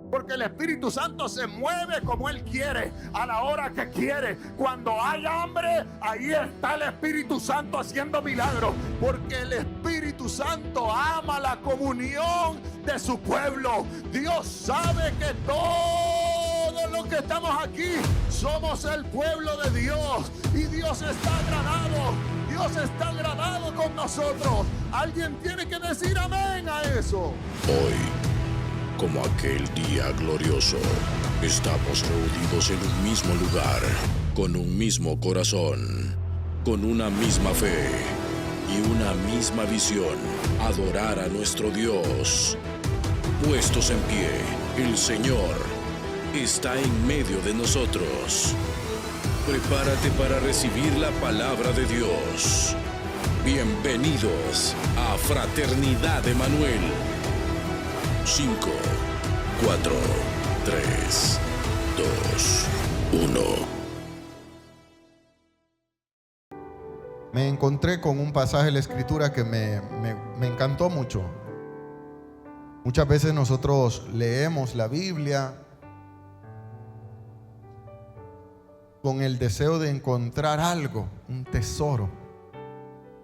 Porque el Espíritu Santo se mueve como Él quiere, a la hora que quiere. Cuando hay hambre, ahí está el Espíritu Santo haciendo milagros. Porque el Espíritu Santo ama la comunión de su pueblo. Dios sabe que todos los que estamos aquí somos el pueblo de Dios. Y Dios está agradado. Dios está agradado con nosotros. Alguien tiene que decir amén a eso. Hoy, como aquel día glorioso, estamos reunidos en un mismo lugar, con un mismo corazón, con una misma fe y una misma visión: adorar a nuestro Dios. Puestos en pie, el Señor está en medio de nosotros. Prepárate para recibir la palabra de Dios. Bienvenidos a Fraternidad Emanuel. 5, 4, 3, 2, 1. Me encontré con un pasaje de la Escritura que me encantó mucho. Muchas veces nosotros leemos la Biblia con el deseo de encontrar algo, un tesoro,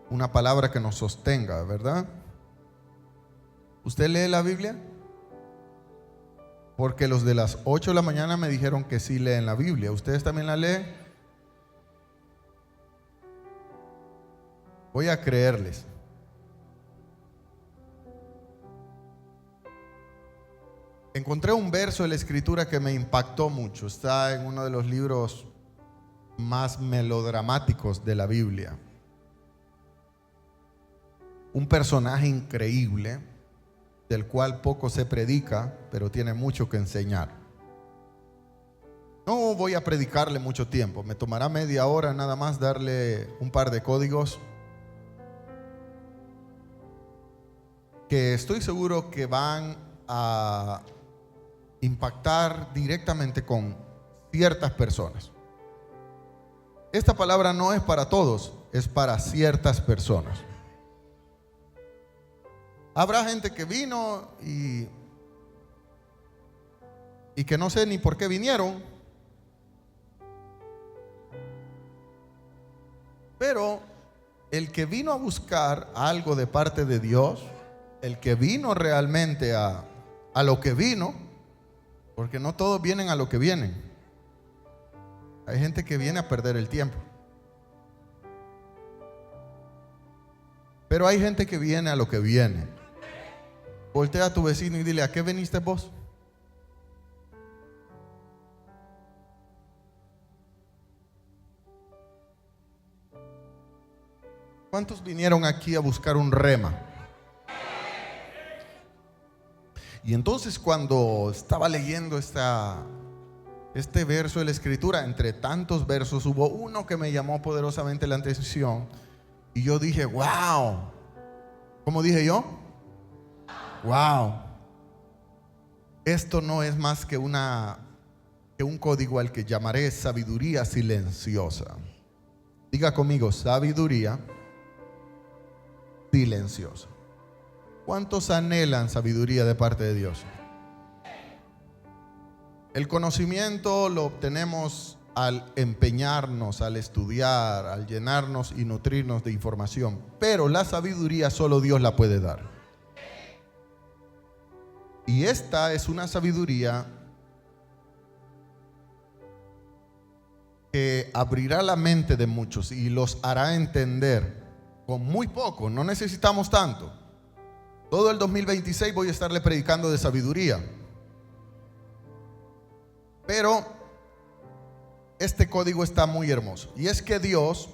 una palabra que nos sostenga, ¿verdad? ¿Usted lee la Biblia? Porque los de las 8 de la mañana me dijeron que sí leen la Biblia. ¿Ustedes también la leen? Voy a creerles. Encontré un verso de la Escritura que me impactó mucho. Está en uno de los libros más melodramáticos de la Biblia. Un personaje increíble, del cual poco se predica, pero tiene mucho que enseñar. No voy a predicarle mucho tiempo, me tomará media hora nada más darle un par de códigos que estoy seguro que van a impactar directamente con ciertas personas. Esta palabra no es para todos, es para ciertas personas. Habrá gente que vino y que no sé ni por qué vinieron, pero el que vino a buscar algo de parte de Dios, el que vino realmente a lo que vino, porque no todos vienen a lo que vienen. Hay gente que viene a perder el tiempo, pero hay gente que viene a lo que viene. Voltea a tu vecino y dile: ¿a qué veniste vos? ¿Cuántos vinieron aquí a buscar un rema? Y entonces, cuando estaba leyendo este verso de la Escritura, entre tantos versos, hubo uno que me llamó poderosamente la atención. Y yo dije: wow. ¿Cómo dije yo? Wow. Esto no es más que un código al que llamaré sabiduría silenciosa. Diga conmigo: sabiduría silenciosa. ¿Cuántos anhelan sabiduría de parte de Dios? El conocimiento lo obtenemos al empeñarnos, al estudiar, al llenarnos y nutrirnos de información. Pero la sabiduría solo Dios la puede dar. Y esta es una sabiduría que abrirá la mente de muchos y los hará entender con muy poco. No necesitamos tanto. Todo el 2026 voy a estarle predicando de sabiduría. Pero este código está muy hermoso. Y es que Dios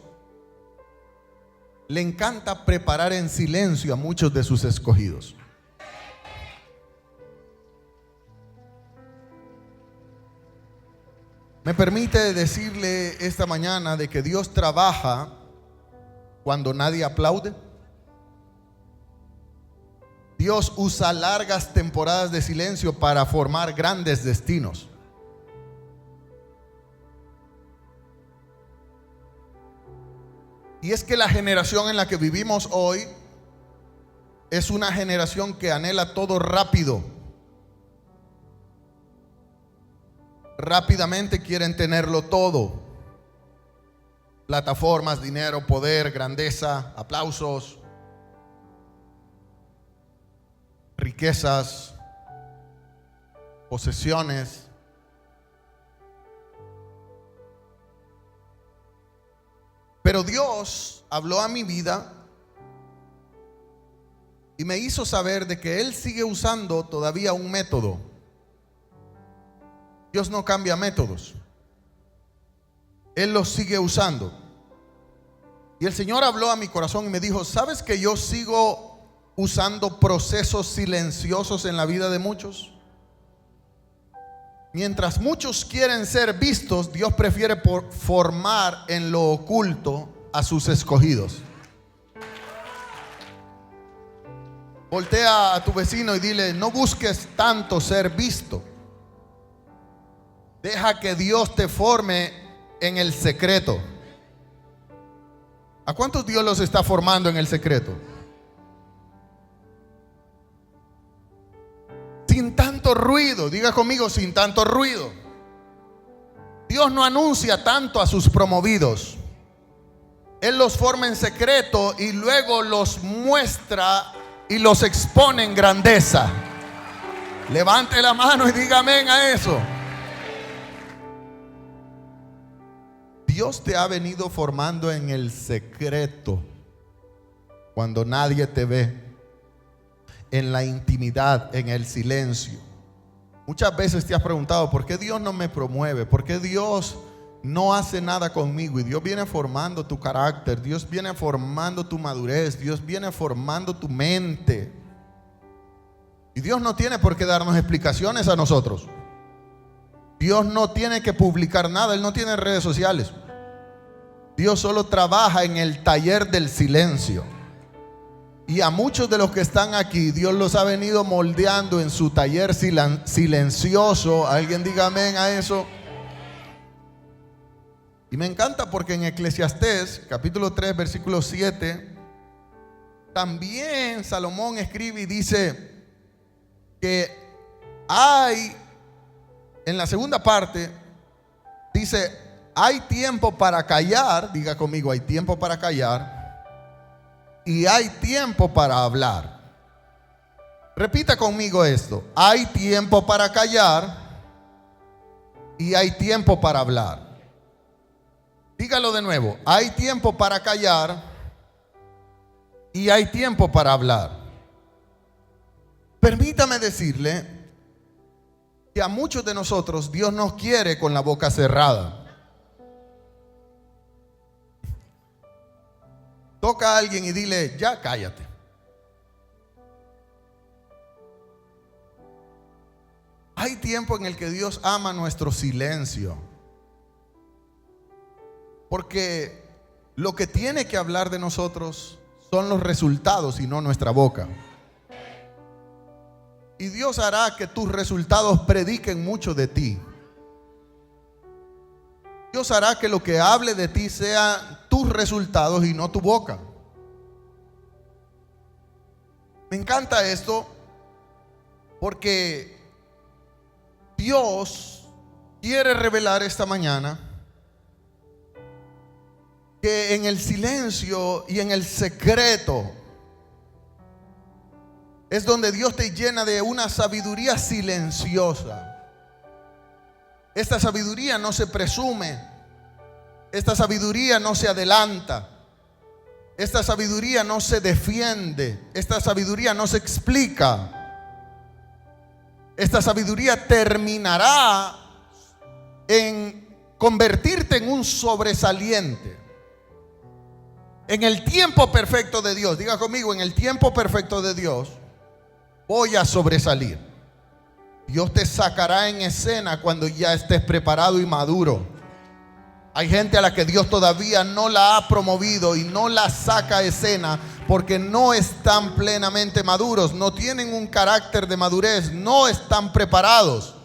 le encanta preparar en silencio a muchos de sus escogidos. Me permite decirle esta mañana de que Dios trabaja cuando nadie aplaude. Dios usa largas temporadas de silencio para formar grandes destinos. Y es que la generación en la que vivimos hoy es una generación que anhela todo rápido. rápidamente quieren tenerlo todo. Plataformas, dinero, poder, grandeza, aplausos, riquezas, posesiones. Pero Dios habló a mi vida y me hizo saber de que Él sigue usando todavía un método. Dios no cambia métodos. Él los sigue usando. Y el Señor habló a mi corazón y me dijo: ¿sabes que yo sigo usando procesos silenciosos en la vida de muchos? Mientras muchos quieren ser vistos, Dios prefiere formar en lo oculto a sus escogidos. Voltea a tu vecino y dile: no busques tanto ser visto. Deja que Dios te forme en el secreto. ¿A cuántos Dios los está formando en el secreto? Sin tanto ruido. Diga conmigo: sin tanto ruido. Dios no anuncia tanto a sus promovidos. Él los forma en secreto y luego los muestra y los expone en grandeza. Levante la mano y diga amén a eso. Dios te ha venido formando en el secreto, cuando nadie te ve, en la intimidad, en el silencio. Muchas veces te has preguntado: ¿por qué Dios no me promueve? ¿Por qué Dios no hace nada conmigo? Y Dios viene formando tu carácter, Dios viene formando tu madurez, Dios viene formando tu mente. Y Dios no tiene por qué darnos explicaciones a nosotros. Dios no tiene que publicar nada, Él no tiene redes sociales. Dios solo trabaja en el taller del silencio. Y a muchos de los que están aquí, Dios los ha venido moldeando en su taller silencioso. Alguien diga amén a eso. Y me encanta porque en Eclesiastés capítulo 3 versículo 7 también Salomón escribe y dice que hay, en la segunda parte dice: hay tiempo para callar. Diga conmigo: hay tiempo para callar y hay tiempo para hablar. Repita conmigo esto: hay tiempo para callar y hay tiempo para hablar. Dígalo de nuevo: hay tiempo para callar y hay tiempo para hablar. Permítame decirle que a muchos de nosotros Dios nos quiere con la boca cerrada. Toca a alguien y dile: ya cállate. Hay tiempo en el que Dios ama nuestro silencio, porque lo que tiene que hablar de nosotros son los resultados y no nuestra boca. Y Dios hará que tus resultados prediquen mucho de ti. Dios hará que lo que hable de ti sea tus resultados y no tu boca. Me encanta esto porque Dios quiere revelar esta mañana que en el silencio y en el secreto es donde Dios te llena de una sabiduría silenciosa. Esta sabiduría no se presume. Esta sabiduría no se adelanta. Esta sabiduría no se defiende. Esta sabiduría no se explica. Esta sabiduría terminará en convertirte en un sobresaliente. En el tiempo perfecto de Dios. Diga conmigo: en el tiempo perfecto de Dios voy a sobresalir. Dios te sacará en escena cuando ya estés preparado y maduro. Hay gente a la que Dios todavía no la ha promovido y no la saca a escena porque no están plenamente maduros, no tienen un carácter de madurez, no están preparados.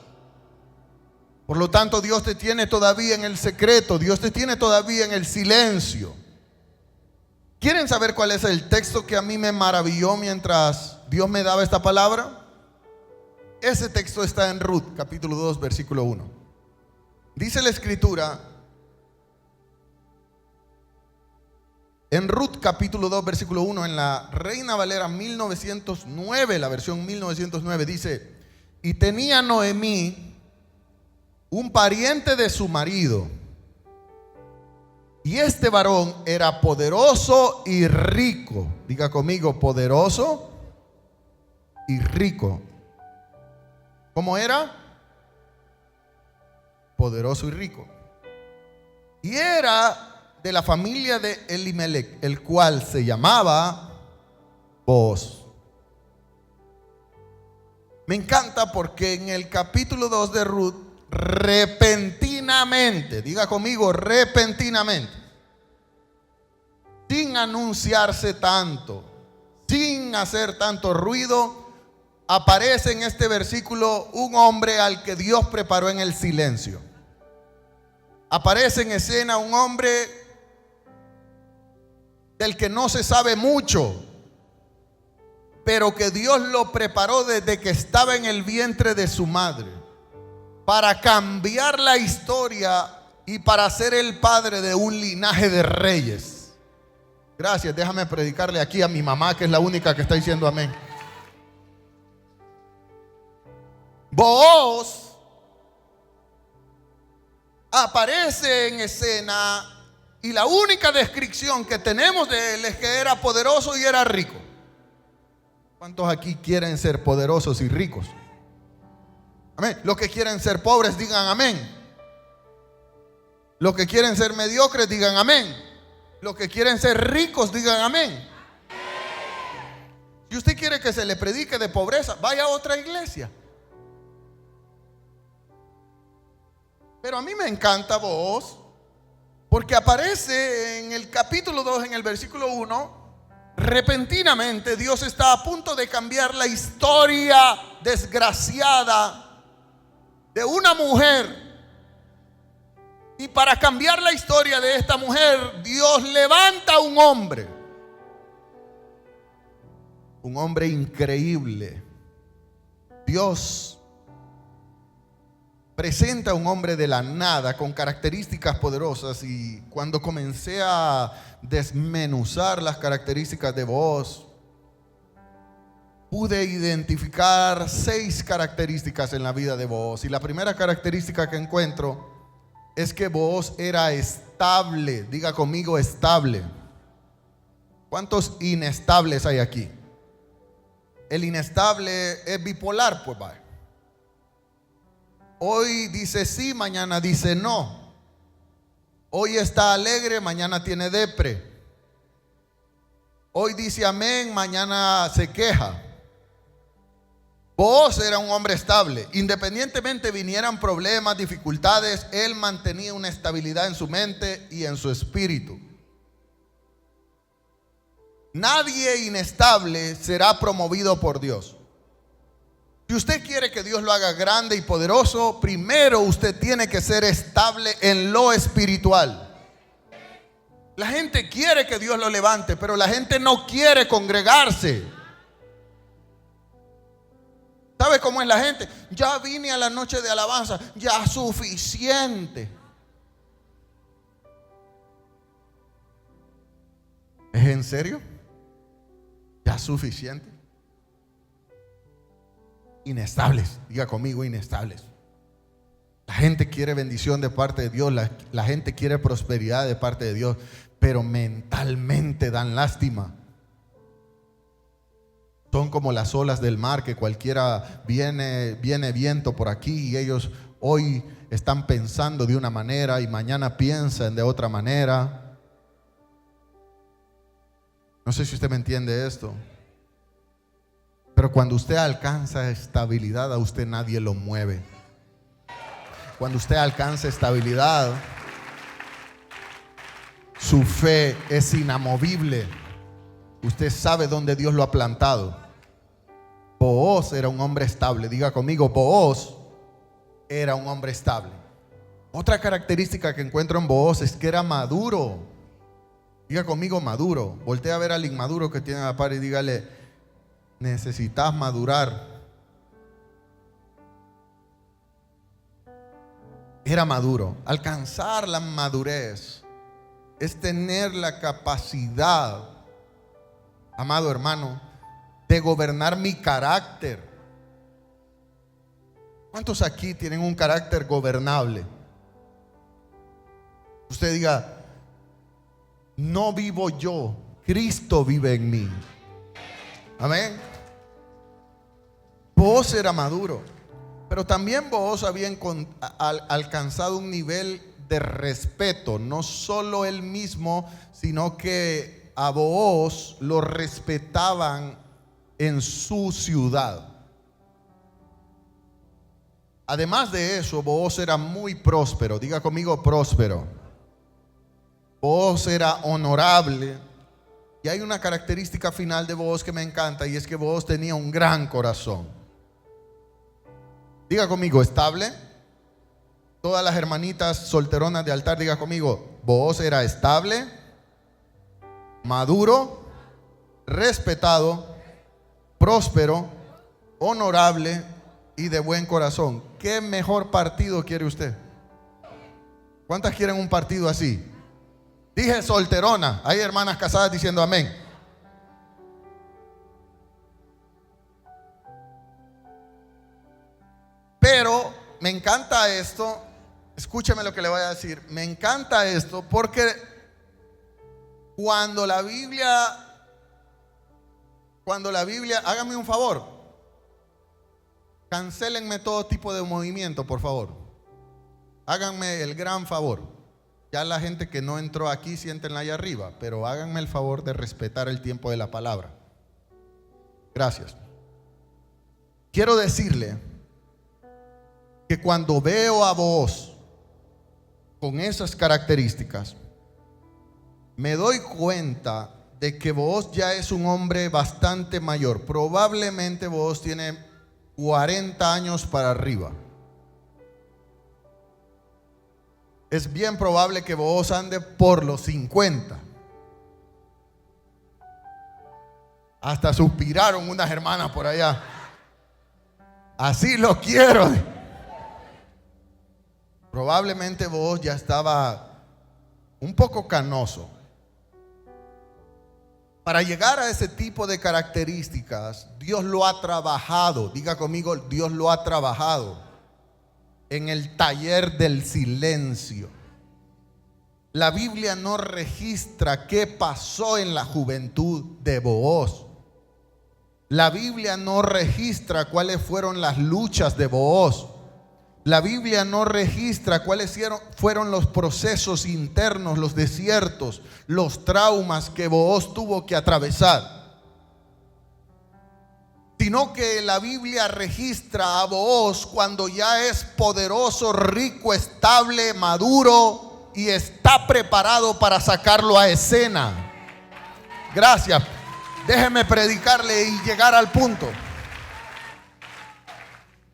Por lo tanto, Dios te tiene todavía en el secreto, Dios te tiene todavía en el silencio. ¿Quieren saber cuál es el texto que a mí me maravilló mientras Dios me daba esta palabra? Ese texto está en Ruth, capítulo 2, versículo 1. Dice la escritura en Ruth capítulo 2 versículo 1, en la Reina Valera 1909, la versión 1909, dice: y tenía Noemí un pariente de su marido, y este varón era poderoso y rico. Diga conmigo, poderoso y rico. ¿Cómo era? Poderoso y rico. Y era de la familia de Elimelech, el cual se llamaba Booz. Me encanta porque en el capítulo 2 de Ruth, repentinamente, diga conmigo, repentinamente, sin anunciarse tanto, sin hacer tanto ruido, aparece en este versículo un hombre al que Dios preparó en el silencio. Aparece en escena un hombre del que no se sabe mucho, pero que Dios lo preparó desde que estaba en el vientre de su madre, para cambiar la historia y para ser el padre de un linaje de reyes. Gracias, déjame predicarle aquí a mi mamá, que es la única que está diciendo amén. Booz aparece en escena y la única descripción que tenemos de él es que era poderoso y era rico. ¿Cuántos aquí quieren ser poderosos y ricos? Amén. Los que quieren ser pobres, digan amén. Los que quieren ser mediocres, digan amén. Los que quieren ser ricos, digan amén. Si usted quiere que se le predique de pobreza, vaya a otra iglesia. Pero a mí me encanta Booz, porque aparece en el capítulo 2, en el versículo 1. Repentinamente Dios está a punto de cambiar la historia desgraciada de una mujer. Y para cambiar la historia de esta mujer, Dios levanta un hombre increíble. Dios presenta a un hombre de la nada con características poderosas, y cuando comencé a desmenuzar las características de Booz, pude identificar 6 características en la vida de Booz. Y la primera característica que encuentro es que Booz era estable. Diga conmigo, estable. ¿Cuántos inestables hay aquí? El inestable es bipolar, pues va. Hoy dice sí, mañana dice no. Hoy está alegre, mañana tiene depre. Hoy dice amén, mañana se queja. Booz era un hombre estable. Independientemente vinieran problemas, dificultades, él mantenía una estabilidad en su mente y en su espíritu. Nadie inestable será promovido por Dios. Si usted quiere que Dios lo haga grande y poderoso, primero usted tiene que ser estable en lo espiritual. La gente quiere que Dios lo levante, pero la gente no quiere congregarse. ¿Sabe cómo es la gente? Ya vine a la noche de alabanza, ya suficiente. ¿Es en serio? ¿Ya suficiente? Inestables, diga conmigo, inestables. La gente quiere bendición de parte de Dios, la gente quiere prosperidad de parte de Dios, pero mentalmente dan lástima. Son como las olas del mar, que cualquiera viene viento por aquí y ellos hoy están pensando de una manera y mañana piensan de otra manera. No sé si usted me entiende esto. Pero cuando usted alcanza estabilidad, a usted nadie lo mueve. Cuando usted alcanza estabilidad, su fe es inamovible. Usted sabe dónde Dios lo ha plantado. Booz era un hombre estable. Diga conmigo, Booz era un hombre estable. Otra característica que encuentro en Booz es que era maduro. Diga conmigo, maduro. Voltea a ver al inmaduro que tiene a la par y dígale: necesitas madurar. era maduro. Alcanzar la madurez es tener la capacidad, amado hermano, de gobernar mi carácter. ¿Cuántos aquí tienen un carácter gobernable? Usted diga: no vivo yo, Cristo vive en mí. Amén. Booz era maduro, pero también Booz había alcanzado un nivel de respeto, no solo él mismo, sino que a Booz lo respetaban en su ciudad. Además de eso, Booz era muy próspero. Diga conmigo: próspero. Booz era honorable. Y hay una característica final de Booz que me encanta, y es que Booz tenía un gran corazón. Diga conmigo: estable. Todas las hermanitas solteronas de altar, diga conmigo: Booz era estable, maduro, respetado, próspero, honorable y de buen corazón. ¿Qué mejor partido quiere usted? ¿Cuántas quieren un partido así? Dije solterona. Hay hermanas casadas diciendo amén. Pero me encanta esto. Escúcheme lo que le voy a decir. Me encanta esto porque cuando la Biblia, hágame un favor, cancélenme todo tipo de movimiento, por favor. Háganme el gran favor. Ya la gente que no entró aquí, siéntenla allá arriba, pero háganme el favor de respetar el tiempo de la palabra. Gracias. Quiero decirle que cuando veo a Booz con esas características, me doy cuenta de que Booz ya es un hombre bastante mayor. Probablemente Booz tiene 40 años para arriba. Es bien probable que Booz ande por los 50. Hasta suspiraron unas hermanas por allá. Así lo quiero. Probablemente Booz ya estaba un poco canoso. Para llegar a ese tipo de características, Dios lo ha trabajado. Diga conmigo: Dios lo ha trabajado en el taller del silencio. La Biblia no registra qué pasó en la juventud de Booz. La Biblia no registra cuáles fueron las luchas de Booz. La Biblia no registra cuáles fueron los procesos internos, los desiertos, los traumas que Booz tuvo que atravesar. Sino que la Biblia registra a Booz cuando ya es poderoso, rico, estable, maduro y está preparado para sacarlo a escena. Gracias. Déjeme predicarle y llegar al punto.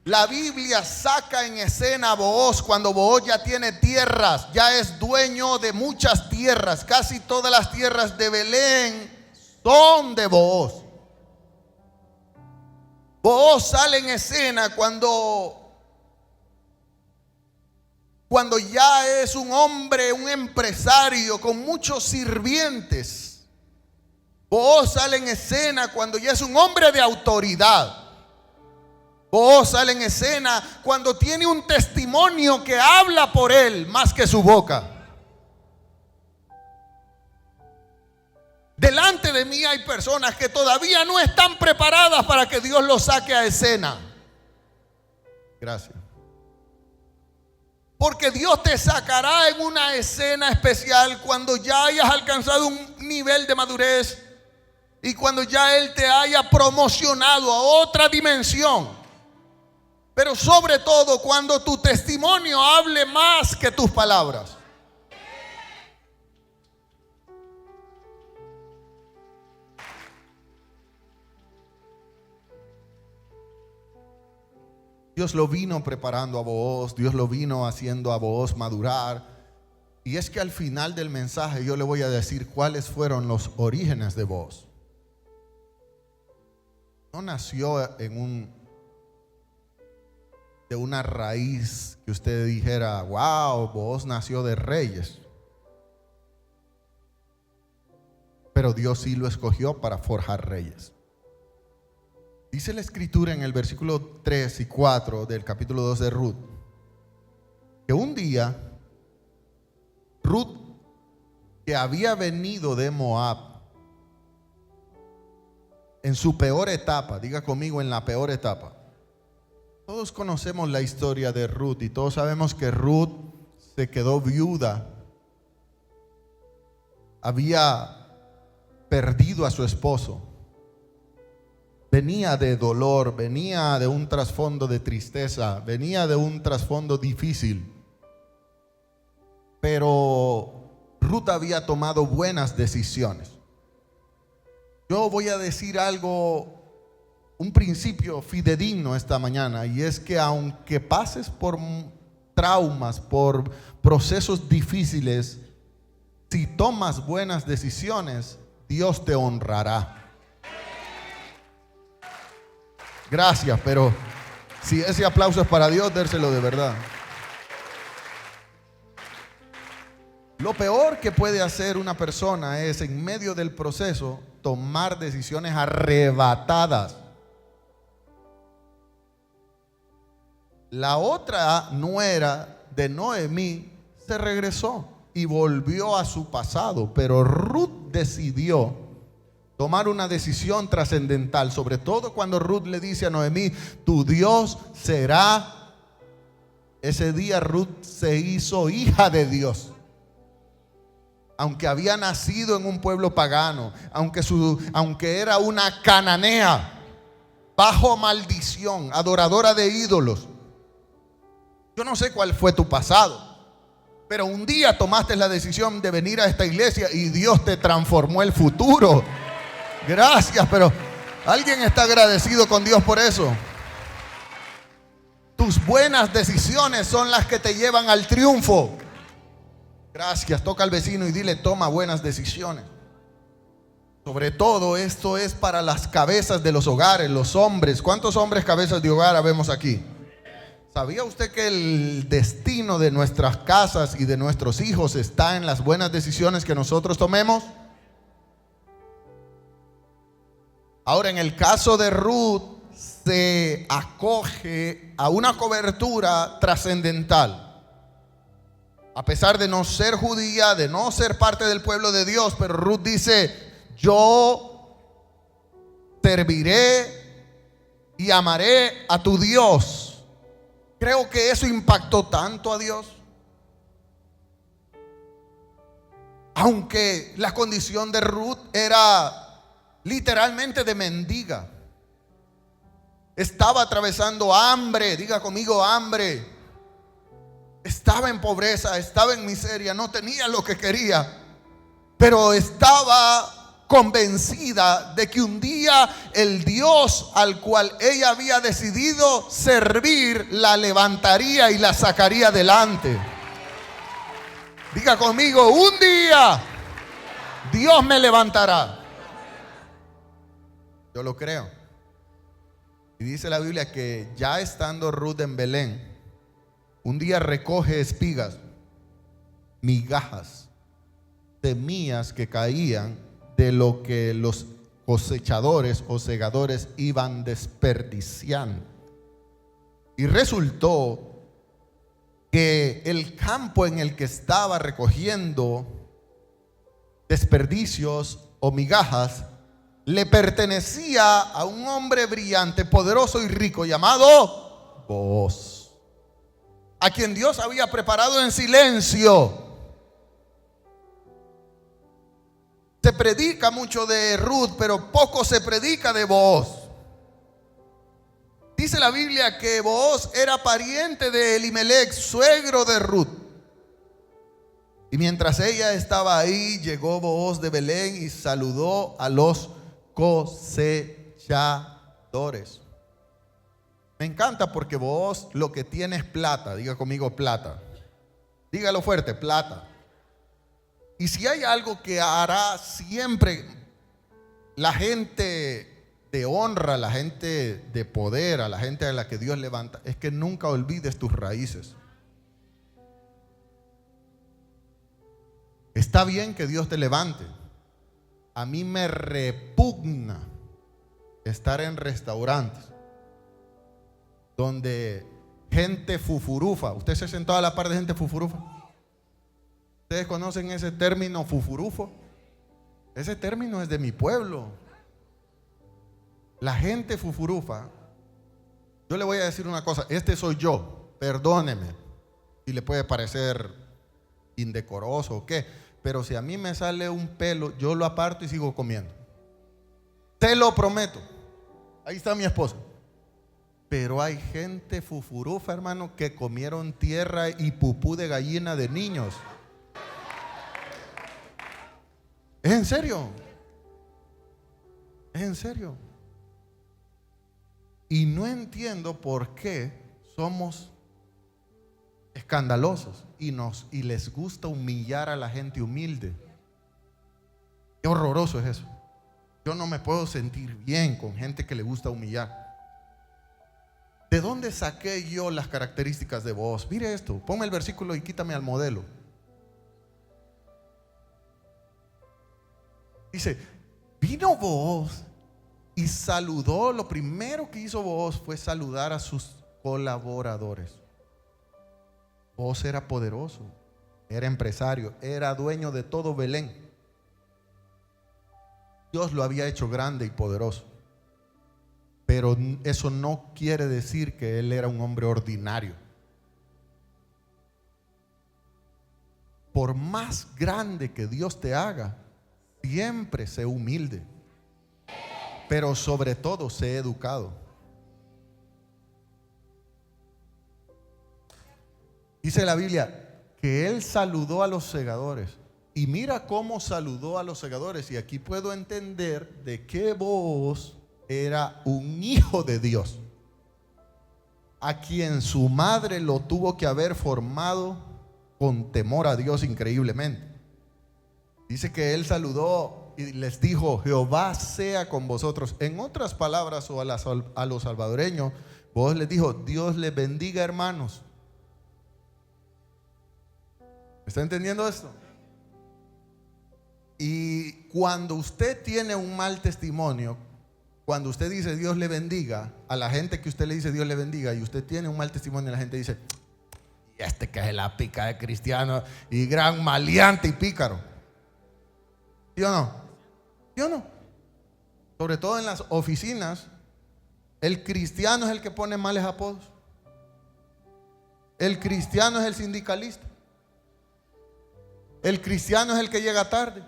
La Biblia saca en escena a Booz cuando Booz ya tiene tierras, ya es dueño de muchas tierras. Casi todas las tierras de Belén son de Booz. Booz sale en escena cuando ya es un hombre, un empresario con muchos sirvientes. Booz sale en escena cuando ya es un hombre de autoridad. Booz sale en escena cuando tiene un testimonio que habla por él más que su boca. Delante de mí hay personas que todavía no están preparadas para que Dios los saque a escena. Gracias. Porque Dios te sacará en una escena especial cuando ya hayas alcanzado un nivel de madurez y cuando ya Él te haya promocionado a otra dimensión. Pero sobre todo cuando tu testimonio hable más que tus palabras. Dios lo vino preparando a Booz, Dios lo vino haciendo a Booz madurar. Y es que al final del mensaje yo le voy a decir cuáles fueron los orígenes de Booz. No nació en de una raíz que usted dijera, wow, Booz nació de reyes. Pero Dios sí lo escogió para forjar reyes. Dice la escritura en el versículo 3 y 4 del capítulo 2 de Ruth, que un día Ruth, que había venido de Moab en su peor etapa, diga conmigo, en la peor etapa. Todos conocemos la historia de Ruth y todos sabemos que Ruth se quedó viuda. Había perdido a su esposo. Venía de dolor, venía de un trasfondo de tristeza, venía de un trasfondo difícil. Pero Ruth había tomado buenas decisiones. Yo voy a decir algo, un principio fidedigno esta mañana, y es que aunque pases por traumas, por procesos difíciles, si tomas buenas decisiones, Dios te honrará. Gracias, pero si ese aplauso es para Dios, dérselo de verdad. Lo peor que puede hacer una persona es, en medio del proceso, tomar decisiones arrebatadas. La otra nuera de Noemí se regresó y volvió a su pasado, pero Ruth decidió tomar una decisión trascendental, sobre todo cuando Ruth le dice a Noemí, tu Dios será. Ese día Ruth se hizo hija de Dios. Aunque había nacido en un pueblo pagano, aunque era una cananea, bajo maldición, adoradora de ídolos. Yo no sé cuál fue tu pasado, pero un día tomaste la decisión de venir a esta iglesia y Dios te transformó el futuro. Gracias, pero ¿alguien está agradecido con Dios por eso? Tus buenas decisiones son las que te llevan al triunfo. Gracias, toca al vecino y dile, toma buenas decisiones. Sobre todo esto es para las cabezas de los hogares, los hombres. ¿Cuántos hombres cabezas de hogar habemos aquí? ¿Sabía usted que el destino de nuestras casas y de nuestros hijos está en las buenas decisiones que nosotros tomemos? Ahora, en el caso de Ruth, se acoge a una cobertura trascendental. A pesar de no ser judía, de no ser parte del pueblo de Dios, pero Ruth dice, yo serviré y amaré a tu Dios. Creo que eso impactó tanto a Dios. Aunque la condición de Ruth era literalmente de mendiga. Estaba atravesando hambre, diga conmigo hambre. Estaba en pobreza, estaba en miseria, no tenía lo que quería, pero estaba convencida de que un día el Dios al cual ella había decidido servir la levantaría y la sacaría adelante. Diga conmigo, un día Dios me levantará. Yo lo creo. Y dice la Biblia que ya estando Ruth en Belén, un día recoge espigas, migajas, semillas que caían de lo que los cosechadores o segadores iban desperdiciando. Y resultó que el campo en el que estaba recogiendo desperdicios o migajas le pertenecía a un hombre brillante, poderoso y rico llamado Booz, a quien Dios había preparado en silencio. Se predica mucho de Ruth, pero poco se predica de Booz. Dice la Biblia que Booz era pariente de Elimelech, suegro de Ruth. Y mientras ella estaba ahí, llegó Booz de Belén y saludó a los cosechadores. Me encanta porque Booz lo que tiene es plata. Diga conmigo plata. Dígalo fuerte, plata. Y si hay algo que hará siempre la gente de honra a la gente de poder, a la gente a la que Dios levanta, es que nunca olvides tus raíces. Está bien que Dios te levante. A mí me repugna estar en restaurantes donde gente fufurufa. ¿Usted se sentó a la par de gente fufurufa? ¿Ustedes conocen ese término fufurufo? Ese término es de mi pueblo. La gente fufurufa. Yo le voy a decir una cosa. Este soy yo. Perdóneme. Y le puede parecer indecoroso o qué. Pero si a mí me sale un pelo, yo lo aparto y sigo comiendo. Te lo prometo. Ahí está mi esposa. Pero hay gente fufurufa, hermano, que comieron tierra y pupú de gallina de niños. ¿Es en serio? ¿Es en serio? Y no entiendo por qué somos escandalosos y les gusta humillar a la gente humilde. Qué horroroso es eso. Yo no me puedo sentir bien con gente que le gusta humillar. ¿De dónde saqué yo las características de Booz? Mire esto, ponme el versículo y quítame al modelo. Dice, vino Booz y saludó. Lo primero que hizo Booz fue saludar a sus colaboradores. Booz era poderoso, era empresario, era dueño de todo Belén. Dios lo había hecho grande y poderoso. Pero eso no quiere decir que él era un hombre ordinario. Por más grande que Dios te haga, siempre sé humilde. Pero sobre todo sé educado. Dice la Biblia que él saludó a los segadores. Y mira cómo saludó a los segadores. Y aquí puedo entender de qué Booz era un hijo de Dios, a quien su madre lo tuvo que haber formado con temor a Dios increíblemente. Dice que él saludó y les dijo: Jehová sea con vosotros. En otras palabras, o a los salvadoreños, vos les dijo: Dios les bendiga, hermanos. ¿Está entendiendo esto? Y cuando usted tiene un mal testimonio, cuando usted dice Dios le bendiga, a la gente que usted le dice Dios le bendiga, y usted tiene un mal testimonio, la gente dice: y este que es la pica de cristiano y gran maleante y pícaro. ¿Sí o no? ¿Sí o no? Sobre todo en las oficinas, el cristiano es el que pone males apodos. El cristiano es el sindicalista. El cristiano es el que llega tarde.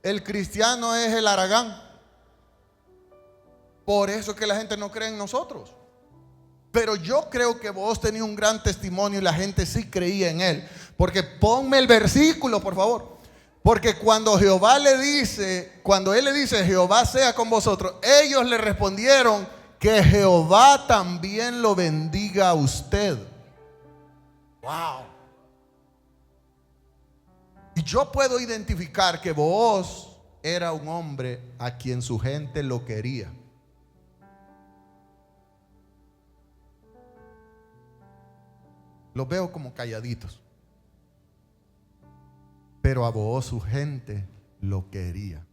El cristiano es el haragán. Por eso es que la gente no cree en nosotros. Pero yo creo que vos tenías un gran testimonio y la gente sí creía en él. Porque ponme el versículo, por favor. Porque cuando Jehová le dice, cuando él le dice Jehová sea con vosotros, ellos le respondieron que Jehová también lo bendiga a usted. Wow. Y yo puedo identificar que Booz era un hombre a quien su gente lo quería. Los veo como calladitos. Pero a Booz su gente lo quería.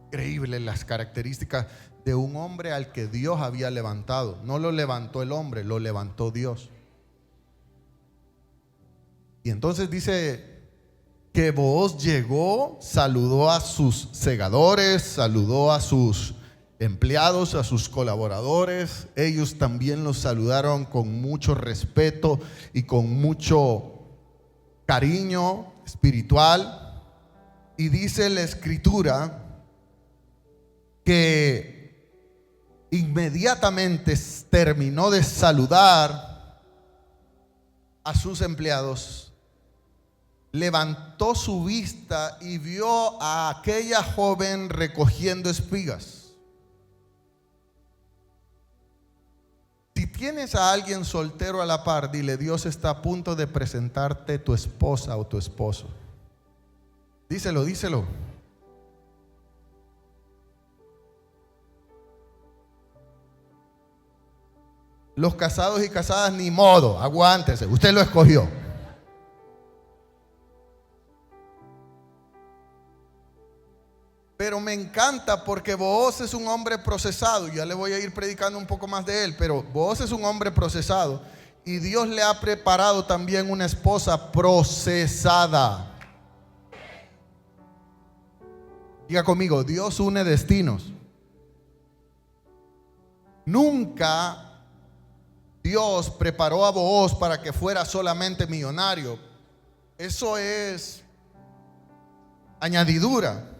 Increíble las características de un hombre al que Dios había levantado. No lo levantó el hombre, lo levantó Dios. Y entonces dice que Booz llegó, saludó a sus segadores, saludó a sus empleados, a sus colaboradores. Ellos también los saludaron con mucho respeto y con mucho cariño espiritual. Y dice la escritura que inmediatamente terminó de saludar a sus empleados, levantó su vista y vio a aquella joven recogiendo espigas. Si tienes a alguien soltero a la par, dile: Dios está a punto de presentarte tu esposa o tu esposo. Díselo, díselo. Los casados y casadas, ni modo, aguántese, usted lo escogió. Pero me encanta porque Booz es un hombre procesado. Ya le voy a ir predicando un poco más de él, pero Booz es un hombre procesado y Dios le ha preparado también una esposa procesada. Diga conmigo, Dios une destinos. Nunca Dios preparó a Booz para que fuera solamente millonario. Eso es añadidura.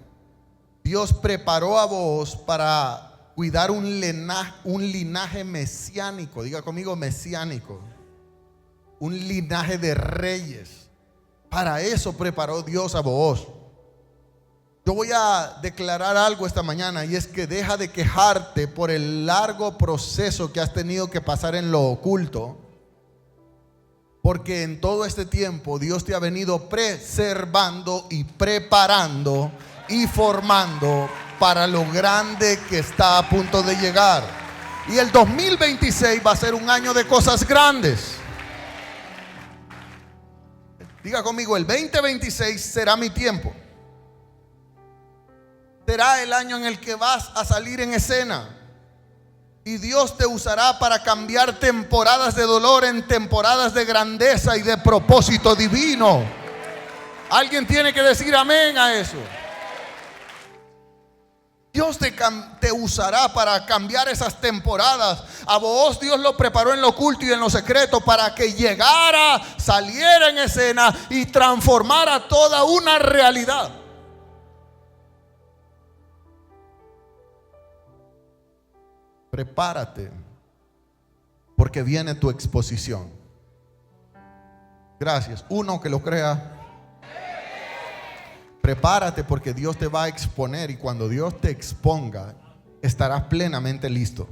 Dios preparó a Booz para cuidar un linaje mesiánico. Diga conmigo, mesiánico. Un linaje de reyes. Para eso preparó Dios a Booz. Yo voy a declarar algo esta mañana, y es que deja de quejarte por el largo proceso que has tenido que pasar en lo oculto, porque en todo este tiempo Dios te ha venido preservando y preparando y formando para lo grande que está a punto de llegar. Y el 2026 va a ser un año de cosas grandes. Diga conmigo, el 2026 será mi tiempo. Será el año en el que vas a salir en escena. Y Dios te usará para cambiar temporadas de dolor en temporadas de grandeza y de propósito divino. Alguien tiene que decir amén a eso. Dios te usará para cambiar esas temporadas. A Booz Dios lo preparó en lo oculto y en lo secreto para que llegara, saliera en escena y transformara toda una realidad. Prepárate, porque viene tu exposición. Gracias. Uno que lo crea. Prepárate, porque Dios te va a exponer, y cuando Dios te exponga, estarás plenamente listo.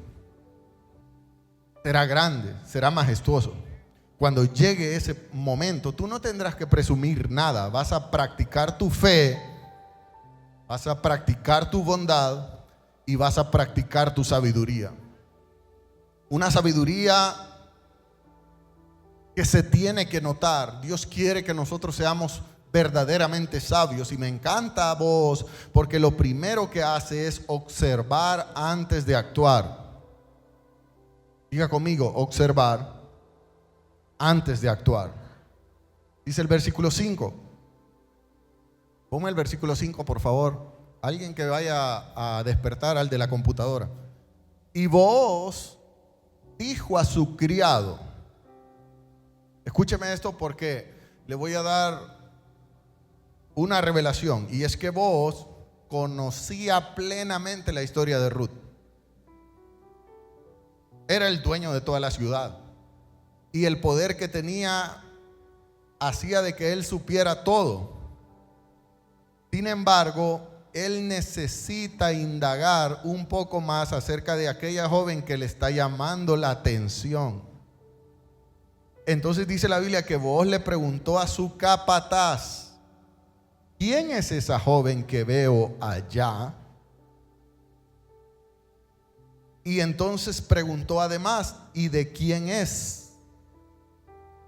Será grande, será majestuoso. Cuando llegue ese momento, tú no tendrás que presumir nada. Vas a practicar tu fe, vas a practicar tu bondad y vas a practicar tu sabiduría. Una sabiduría que se tiene que notar. Dios quiere que nosotros seamos verdaderamente sabios, y me encanta a vos porque lo primero que hace es observar antes de actuar. Diga conmigo, observar antes de actuar. Dice el versículo 5. Ponme el versículo 5, por favor. Alguien que vaya a despertar al de la computadora. Y Booz dijo a su criado. Escúcheme esto, porque le voy a dar una revelación, y es que Booz conocía plenamente la historia de Ruth. Era el dueño de toda la ciudad, y el poder que tenía hacía de que él supiera todo. Sin embargo, él necesita indagar un poco más acerca de aquella joven que le está llamando la atención. Entonces dice la Biblia que Booz le preguntó a su capataz: ¿quién es esa joven que veo allá? Y entonces preguntó además: ¿y de quién es?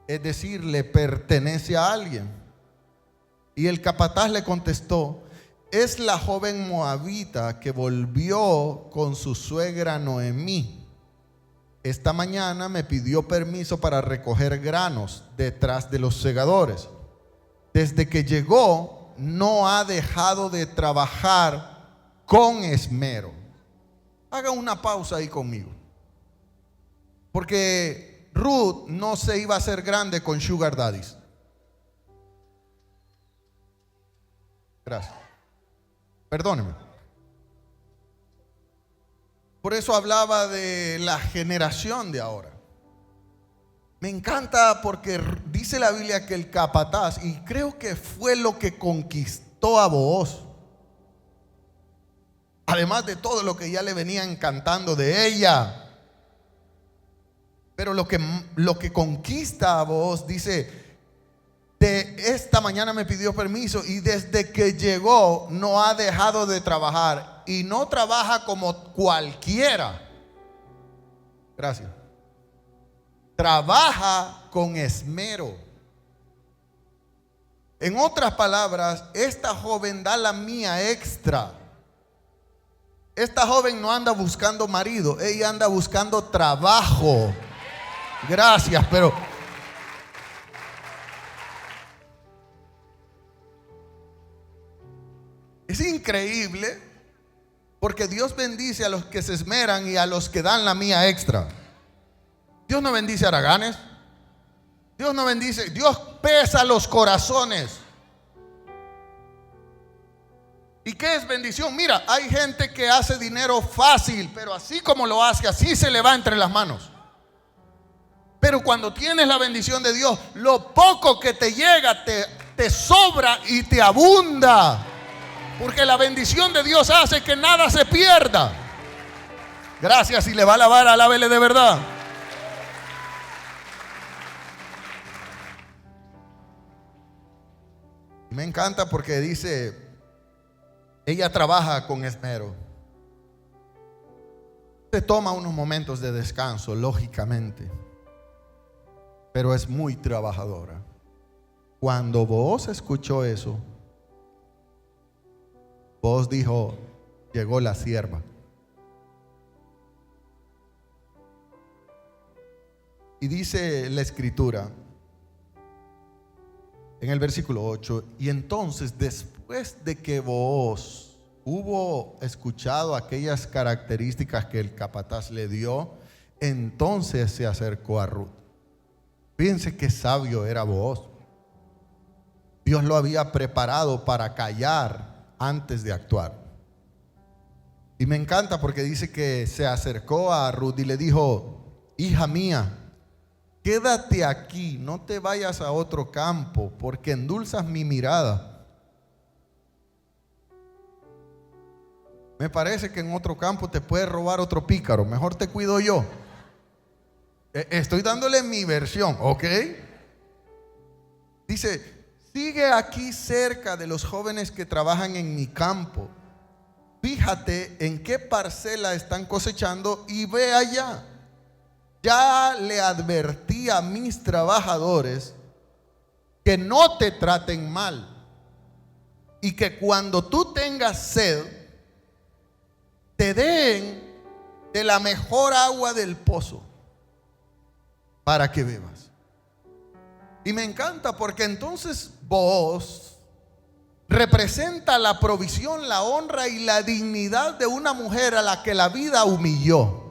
Es decir, ¿le pertenece a alguien? Y el capataz le contestó: es la joven moabita que volvió con su suegra Noemí. Esta mañana me pidió permiso para recoger granos detrás de los segadores. Desde que llegó, no ha dejado de trabajar con esmero. Haga una pausa ahí conmigo, porque Ruth no se iba a hacer grande con sugar daddies. Gracias. Perdóneme. Por eso hablaba de la generación de ahora. Me encanta porque dice la Biblia que el capataz, y creo que fue lo que conquistó a Booz, además de todo lo que ya le venían cantando de ella, pero lo que conquista a Booz, dice: de esta mañana me pidió permiso, y desde que llegó no ha dejado de trabajar, y no trabaja como cualquiera. Gracias. trabaja con esmero. En otras palabras, esta joven da la mía extra. Esta joven no anda buscando marido, ella anda buscando trabajo. Gracias, pero es increíble porque Dios bendice a los que se esmeran y a los que dan la mía extra. Dios no bendice a haraganes. Dios no bendice, Dios pesa los corazones. ¿Y qué es bendición? Mira, hay gente que hace dinero fácil, pero así como lo hace, así se le va entre las manos. Pero cuando tienes la bendición de Dios, lo poco que te llega te sobra y te abunda. Porque la bendición de Dios hace que nada se pierda. Gracias, si le va a alabar, alábele de verdad. Me encanta porque dice, ella trabaja con esmero. Se toma unos momentos de descanso, lógicamente, pero es muy trabajadora. Cuando Booz escuchó eso, Booz dijo, llegó la sierva. Y dice la escritura en el versículo 8, y entonces después de que Booz hubo escuchado aquellas características que el capataz le dio, entonces se acercó a Ruth. Fíjense qué sabio era Booz. Dios lo había preparado para callar antes de actuar. Y me encanta porque dice que se acercó a Ruth y le dijo, hija mía, quédate aquí, no te vayas a otro campo, porque endulzas mi mirada. Me parece que en otro campo te puede robar otro pícaro, mejor te cuido yo. Estoy dándole mi versión, ¿ok? Dice, sigue aquí cerca de los jóvenes que trabajan en mi campo. Fíjate en qué parcela están cosechando y ve allá. Ya le advertí a mis trabajadores que no te traten mal y que cuando tú tengas sed, te den de la mejor agua del pozo para que bebas. Y me encanta porque entonces Booz representa la provisión, la honra y la dignidad de una mujer a la que la vida humilló.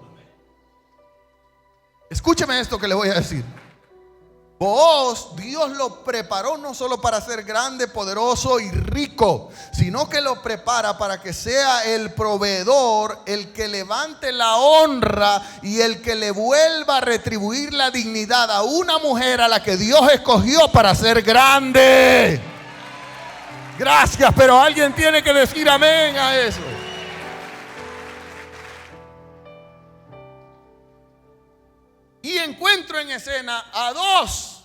Escúcheme esto que le voy a decir. Booz, Dios lo preparó no solo para ser grande, poderoso y rico, sino que lo prepara para que sea el proveedor, el que levante la honra y el que le vuelva a retribuir la dignidad a una mujer a la que Dios escogió para ser grande. Gracias, pero alguien tiene que decir amén a eso. Y encuentro en escena a dos.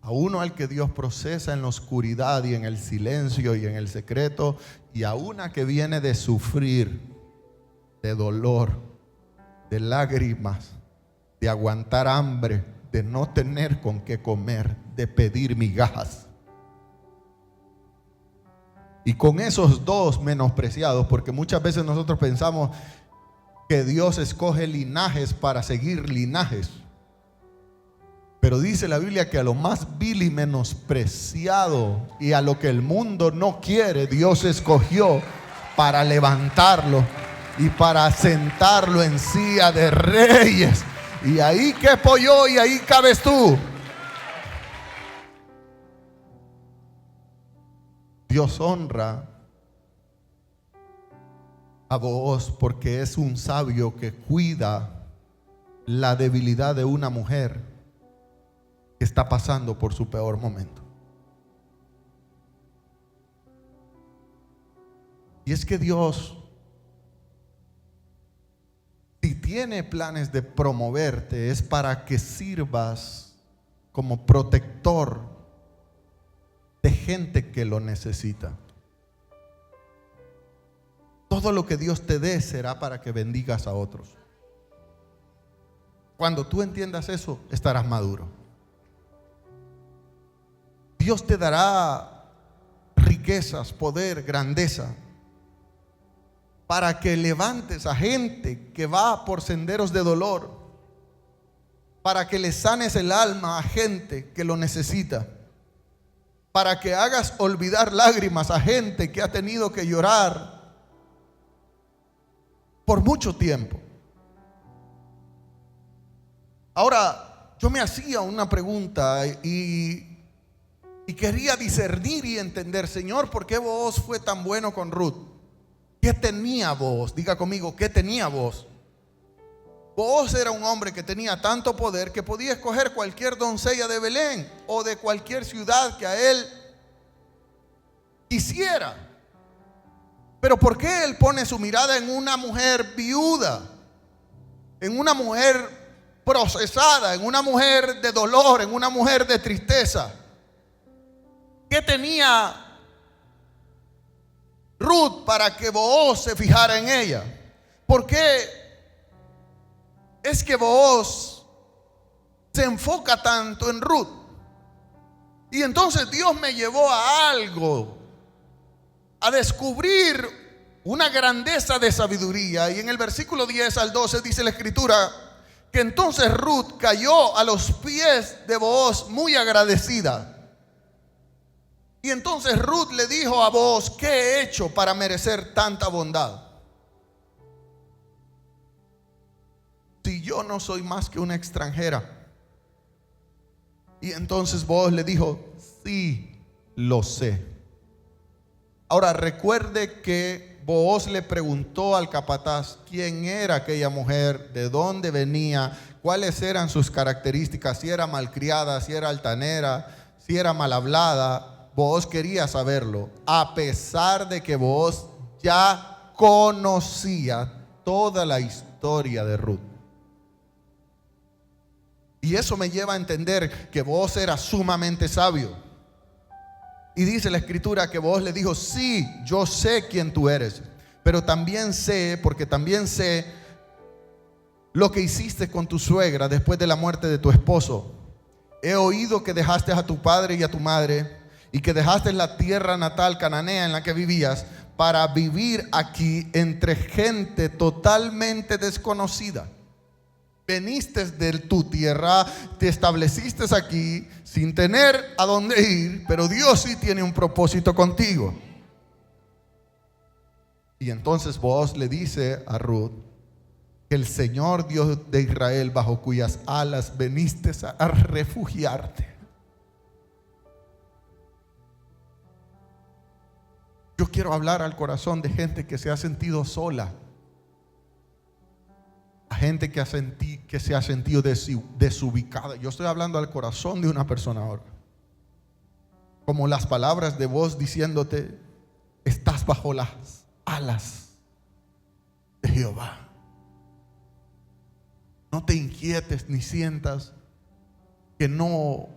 A uno al que Dios procesa en la oscuridad y en el silencio y en el secreto, y a una que viene de sufrir, de dolor, de lágrimas, de aguantar hambre, de no tener con qué comer, de pedir migajas. Y con esos dos menospreciados, porque muchas veces nosotros pensamos que Dios escoge linajes para seguir linajes. Pero dice la Biblia que a lo más vil y menospreciado y a lo que el mundo no quiere, Dios escogió para levantarlo y para sentarlo en silla de reyes. Y ahí quepo yo y ahí cabes tú. Dios honra a Booz porque es un sabio que cuida la debilidad de una mujer que está pasando por su peor momento. Y es que Dios, si tiene planes de promoverte, es para que sirvas como protector de gente que lo necesita. Todo lo que Dios te dé será para que bendigas a otros. Cuando tú entiendas eso, estarás maduro. Dios te dará riquezas, poder, grandeza, para que levantes a gente que va por senderos de dolor, para que le sanes el alma a gente que lo necesita, para que hagas olvidar lágrimas a gente que ha tenido que llorar por mucho tiempo. Ahora, yo me hacía una pregunta y quería discernir y entender, Señor, ¿por qué Booz fue tan bueno con Ruth? ¿Qué tenía Booz? Diga conmigo, ¿qué tenía Booz? Booz era un hombre que tenía tanto poder que podía escoger cualquier doncella de Belén o de cualquier ciudad que a él quisiera. Pero ¿por qué él pone su mirada en una mujer viuda? En una mujer procesada, en una mujer de dolor, en una mujer de tristeza. ¿Qué tenía Ruth para que Booz se fijara en ella? ¿Por qué es que Booz se enfoca tanto en Ruth? Y entonces Dios me llevó a algo, a descubrir una grandeza de sabiduría. Y en el versículo 10 al 12 dice la escritura que entonces Ruth cayó a los pies de Booz muy agradecida. Y entonces Ruth le dijo a Booz: ¿qué he hecho para merecer tanta bondad? Si yo no soy más que una extranjera. Y entonces Booz le dijo: sí, lo sé. Ahora recuerde que Booz le preguntó al capataz quién era aquella mujer, de dónde venía, cuáles eran sus características, si era malcriada, si era altanera, si era mal hablada. Booz quería saberlo, a pesar de que Booz ya conocía toda la historia de Ruth. Y eso me lleva a entender que Booz era sumamente sabio. Y dice la escritura que Booz le dijo: sí, yo sé quién tú eres, pero también sé, porque también sé lo que hiciste con tu suegra después de la muerte de tu esposo. He oído que dejaste a tu padre y a tu madre y que dejaste la tierra natal cananea en la que vivías para vivir aquí entre gente totalmente desconocida. Veniste de tu tierra, te estableciste aquí sin tener a dónde ir, pero Dios sí tiene un propósito contigo. Y entonces Booz le dice a Ruth que el Señor Dios de Israel, bajo cuyas alas veniste a refugiarte. Yo quiero hablar al corazón de gente que se ha sentido sola, a gente que se ha sentido desubicada. Yo estoy hablando al corazón de una persona ahora. Como las palabras de Booz diciéndote: estás bajo las alas de Jehová. No te inquietes ni sientas que no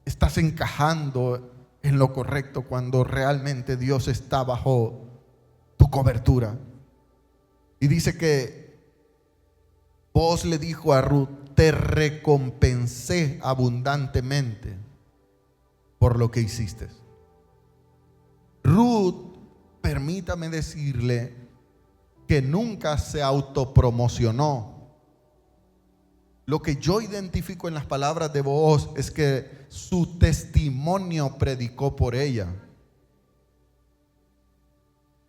estás encajando en lo correcto cuando realmente Dios está bajo tu cobertura. Y dice que Booz le dijo a Ruth: te recompensé abundantemente por lo que hiciste. Ruth, permítame decirle que nunca se autopromocionó. Lo que yo identifico en las palabras de Booz es que su testimonio predicó por ella.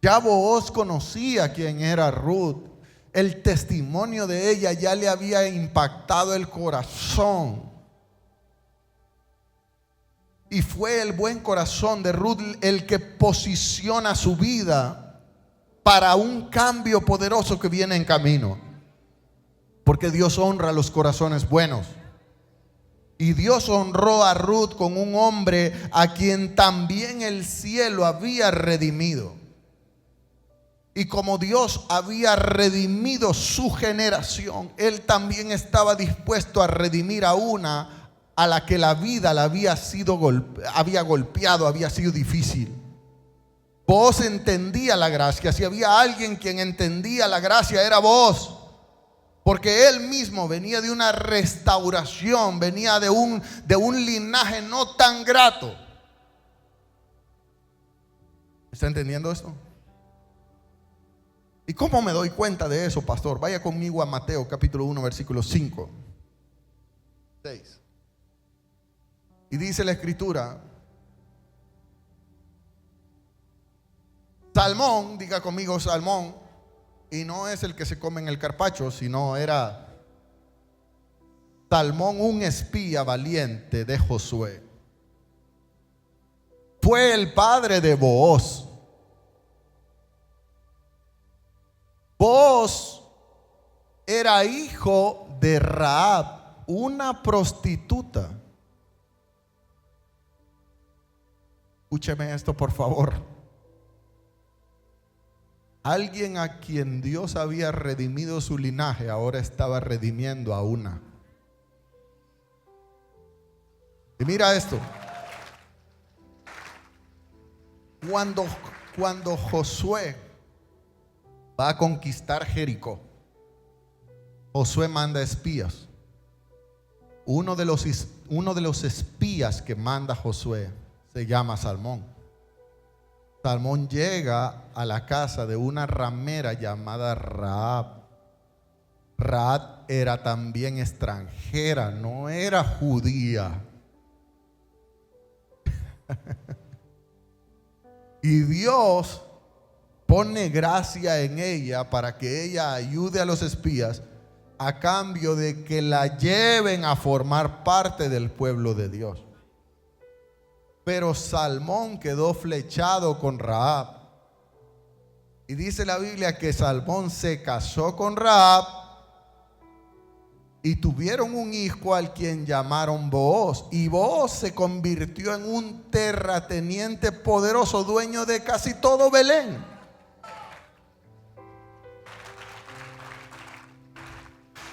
Ya Booz conocía quién era Ruth. El testimonio de ella ya le había impactado el corazón. Y fue el buen corazón de Ruth el que posiciona su vida para un cambio poderoso que viene en camino. Porque Dios honra los corazones buenos. Y Dios honró a Ruth con un hombre a quien también el cielo había redimido. Y como Dios había redimido su generación, Él también estaba dispuesto a redimir a una a la que la vida la había golpeado, había sido difícil. Booz entendía la gracia. Si había alguien quien entendía la gracia, era Booz. porque él mismo venía de una restauración, venía de un linaje no tan grato. ¿Está entendiendo esto? ¿Y cómo me doy cuenta de eso, pastor? Vaya conmigo a Mateo capítulo 1, versículo 5, 6. Y dice la escritura: Salmón, diga conmigo Salmón, y no es el que se come en el carpaccio, sino era Salmón, un espía valiente de Josué. Fue el padre de Booz. Booz era hijo de Rahab, una prostituta. Escúcheme esto, por favor. Alguien a quien Dios había redimido su linaje, ahora estaba redimiendo a una. Y mira esto. Cuando Josué va a conquistar Jericó, Josué manda espías. Uno de los espías que manda Josué se llama Salmón. Salmón llega a la casa de una ramera llamada Rahab. Rahab era también extranjera, no era judía. Y Dios pone gracia en ella para que ella ayude a los espías a cambio de que la lleven a formar parte del pueblo de Dios. Pero Salmón quedó flechado con Rahab. Y dice la Biblia que Salmón se casó con Rahab y tuvieron un hijo al quien llamaron Booz. Y Booz se convirtió en un terrateniente poderoso, dueño de casi todo Belén.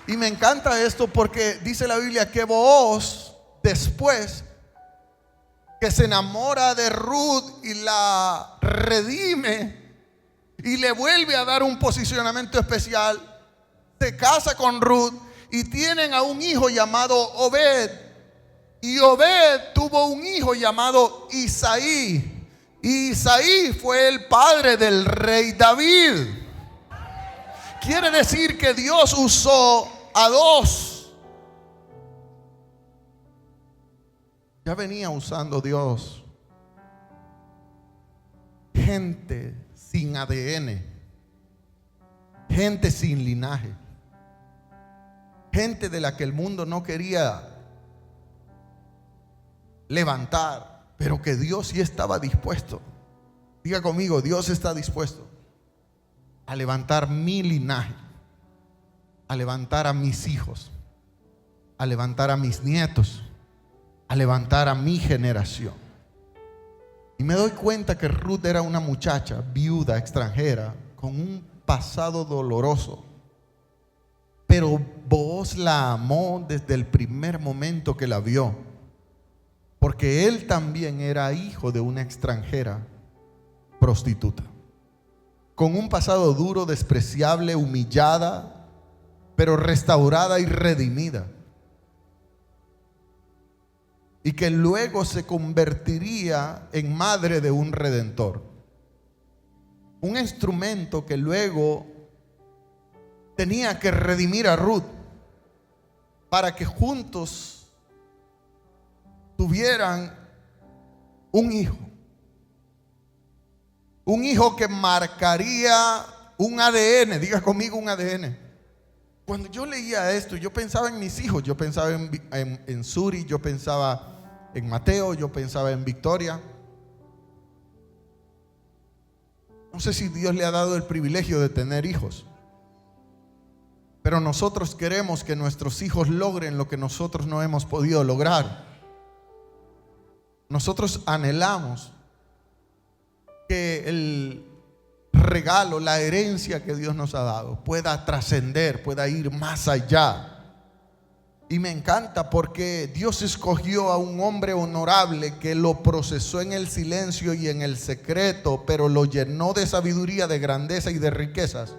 Y me encanta esto porque dice la Biblia que Booz, después que se enamora de Ruth y la redime y le vuelve a dar un posicionamiento especial, se casa con Ruth y tienen a un hijo llamado Obed. Y Obed tuvo un hijo llamado Isaí. Y Isaí fue el padre del rey David. Quiere decir que Dios usó a dos. Ya venía usando Dios gente sin ADN, gente sin linaje, gente de la que el mundo no quería levantar, pero que Dios sí estaba dispuesto. Diga conmigo, Dios está dispuesto a levantar mi linaje, a levantar a mis hijos, a levantar a mis nietos, a levantar a mi generación. Y me doy cuenta que Ruth era una muchacha viuda, extranjera, con un pasado doloroso. Pero Booz la amó desde el primer momento que la vio, porque él también era hijo de una extranjera prostituta, con un pasado duro, despreciable, humillada, pero restaurada y redimida. Y que luego se convertiría en madre de un redentor. Un instrumento que luego tenía que redimir a Ruth para que juntos tuvieran un hijo. Un hijo que marcaría un ADN. Diga conmigo, un ADN. Cuando yo leía esto, yo pensaba en mis hijos. Yo pensaba en Suri, yo pensaba en Mateo, yo pensaba en Victoria. No sé si Dios le ha dado el privilegio de tener hijos, pero nosotros queremos que nuestros hijos logren lo que nosotros no hemos podido lograr. Nosotros anhelamos que el regalo, la herencia que Dios nos ha dado pueda trascender, pueda ir más allá. Y me encanta porque Dios escogió a un hombre honorable que lo procesó en el silencio y en el secreto, pero lo llenó de sabiduría, de grandeza y de riquezas.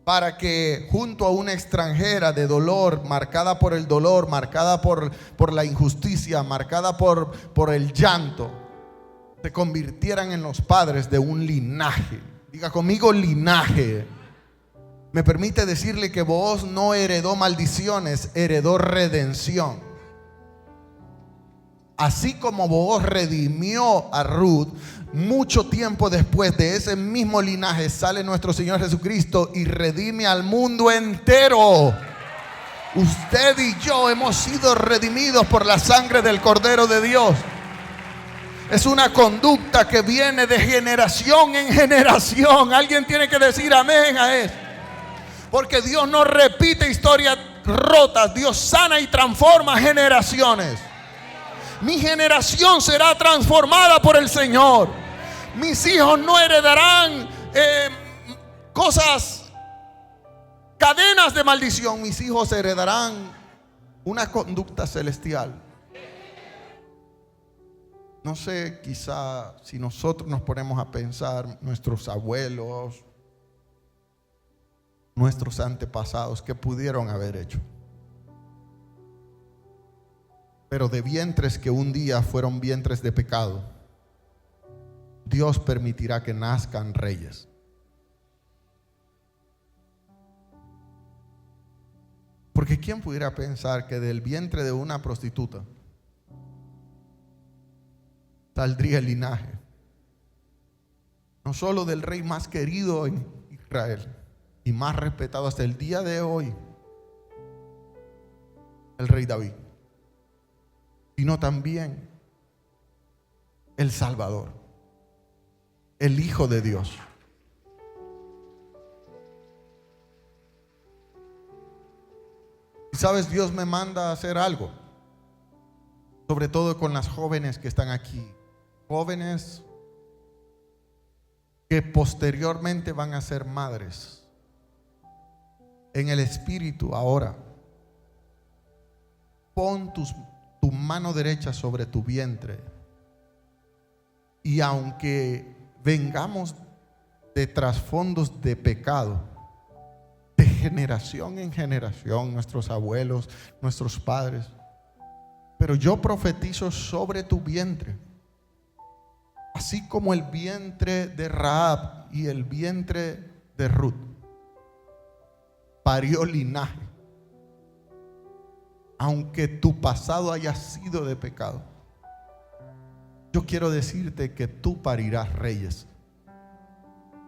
para que junto a una extranjera de dolor, marcada por el dolor, marcada por la injusticia, marcada por el llanto, se convirtieran en los padres de un linaje. Diga conmigo, linaje. Me permite decirle que Booz no heredó maldiciones, heredó redención. Así como Booz redimió a Ruth, mucho tiempo después de ese mismo linaje sale nuestro Señor Jesucristo y redime al mundo entero. Usted y yo hemos sido redimidos por la sangre del Cordero de Dios. Es una conducta que viene de generación en generación. Alguien tiene que decir amén a eso. Porque Dios no repite historias rotas. Dios sana y transforma generaciones. Mi generación será transformada por el Señor. Mis hijos no heredarán cadenas de maldición. Mis hijos heredarán una conducta celestial. No sé, quizá si nosotros nos ponemos a pensar, nuestros abuelos, nuestros antepasados, ¿qué pudieron haber hecho? Pero de vientres que un día fueron vientres de pecado, Dios permitirá que nazcan reyes. Porque ¿quién pudiera pensar que del vientre de una prostituta saldría el linaje, no solo del rey más querido en Israel y más respetado hasta el día de hoy, el rey David, sino también el Salvador, el Hijo de Dios? Y sabes, Dios me manda a hacer algo, sobre todo con las jóvenes que están aquí, jóvenes que posteriormente van a ser madres. En el espíritu ahora, pon tu mano derecha sobre tu vientre, y aunque vengamos de trasfondos de pecado, de generación en generación, nuestros abuelos, nuestros padres, pero yo profetizo sobre tu vientre, así como el vientre de Rahab y el vientre de Ruth parió linaje. Aunque tu pasado haya sido de pecado, yo quiero decirte que tú parirás reyes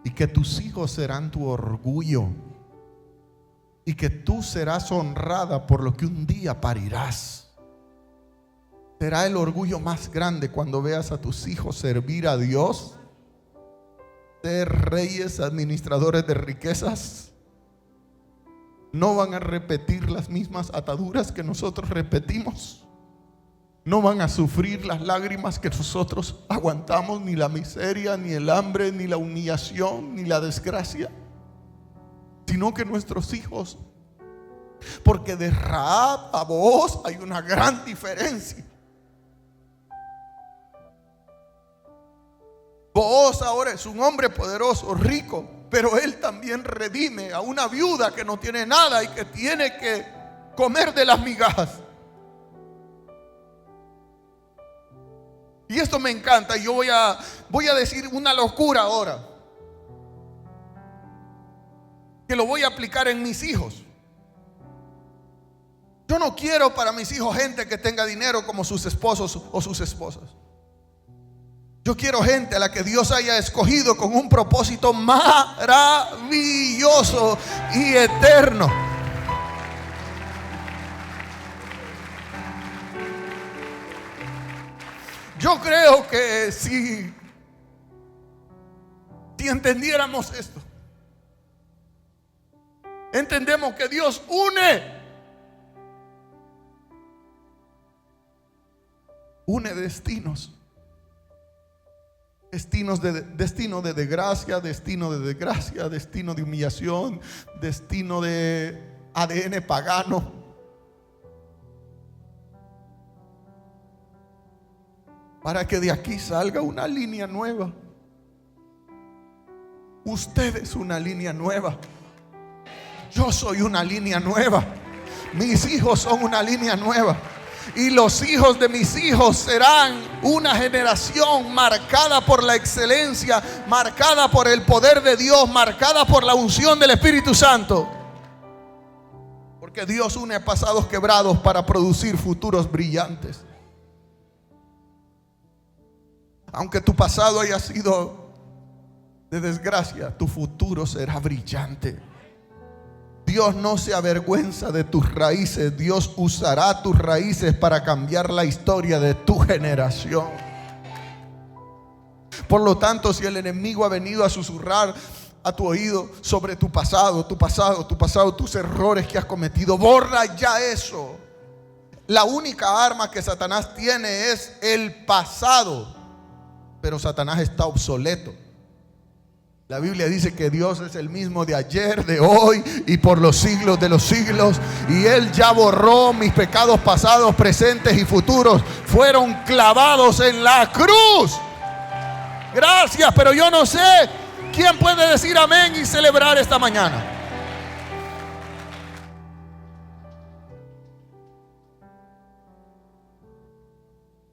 y que tus hijos serán tu orgullo y que tú serás honrada por lo que un día parirás. ¿Será el orgullo más grande cuando veas a tus hijos servir a Dios? Ser reyes, administradores de riquezas. No van a repetir las mismas ataduras que nosotros repetimos. No van a sufrir las lágrimas que nosotros aguantamos, ni la miseria, ni el hambre, ni la humillación, ni la desgracia. Sino que nuestros hijos, porque de Rahab a Booz hay una gran diferencia. Booz ahora es un hombre poderoso, rico, pero él también redime a una viuda que no tiene nada y que tiene que comer de las migajas. Y esto me encanta. Y yo voy a decir una locura ahora, que lo voy a aplicar en mis hijos. Yo no quiero para mis hijos gente que tenga dinero como sus esposos o sus esposas. Yo quiero gente a la que Dios haya escogido con un propósito maravilloso y eterno. Yo creo que si entendiéramos esto, entendemos que Dios une destinos. Destino de desgracia, destino de desgracia, destino de humillación, destino de ADN pagano. Para que de aquí salga una línea nueva. Usted es una línea nueva. Yo soy una línea nueva. Mis hijos son una línea nueva. Y los hijos de mis hijos serán una generación marcada por la excelencia, marcada por el poder de Dios, marcada por la unción del Espíritu Santo. Porque Dios une pasados quebrados para producir futuros brillantes. Aunque tu pasado haya sido de desgracia, tu futuro será brillante. Dios no se avergüenza de tus raíces. Dios usará tus raíces para cambiar la historia de tu generación. Por lo tanto, si el enemigo ha venido a susurrar a tu oído sobre tu pasado, tus errores que has cometido, borra ya eso. La única arma que Satanás tiene es el pasado, pero Satanás está obsoleto. La Biblia dice que Dios es el mismo de ayer, de hoy y por los siglos de los siglos. Y Él ya borró mis pecados pasados, presentes y futuros. Fueron clavados en la cruz. Gracias, pero yo no sé quién puede decir amén y celebrar esta mañana.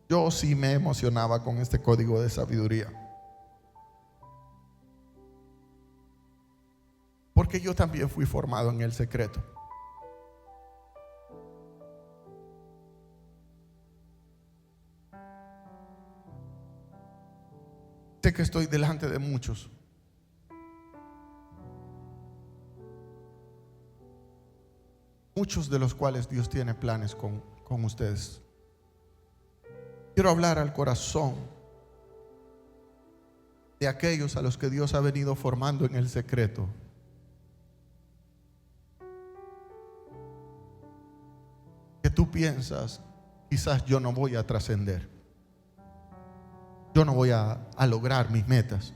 Yo sí me emocionaba con este código de sabiduría. Porque yo también fui formado en el secreto. Sé que estoy delante de muchos. Muchos de los cuales Dios tiene planes con ustedes. Quiero hablar al corazón de aquellos a los que Dios ha venido formando en el secreto. Que tú piensas, quizás yo no voy a trascender, yo no voy a lograr mis metas.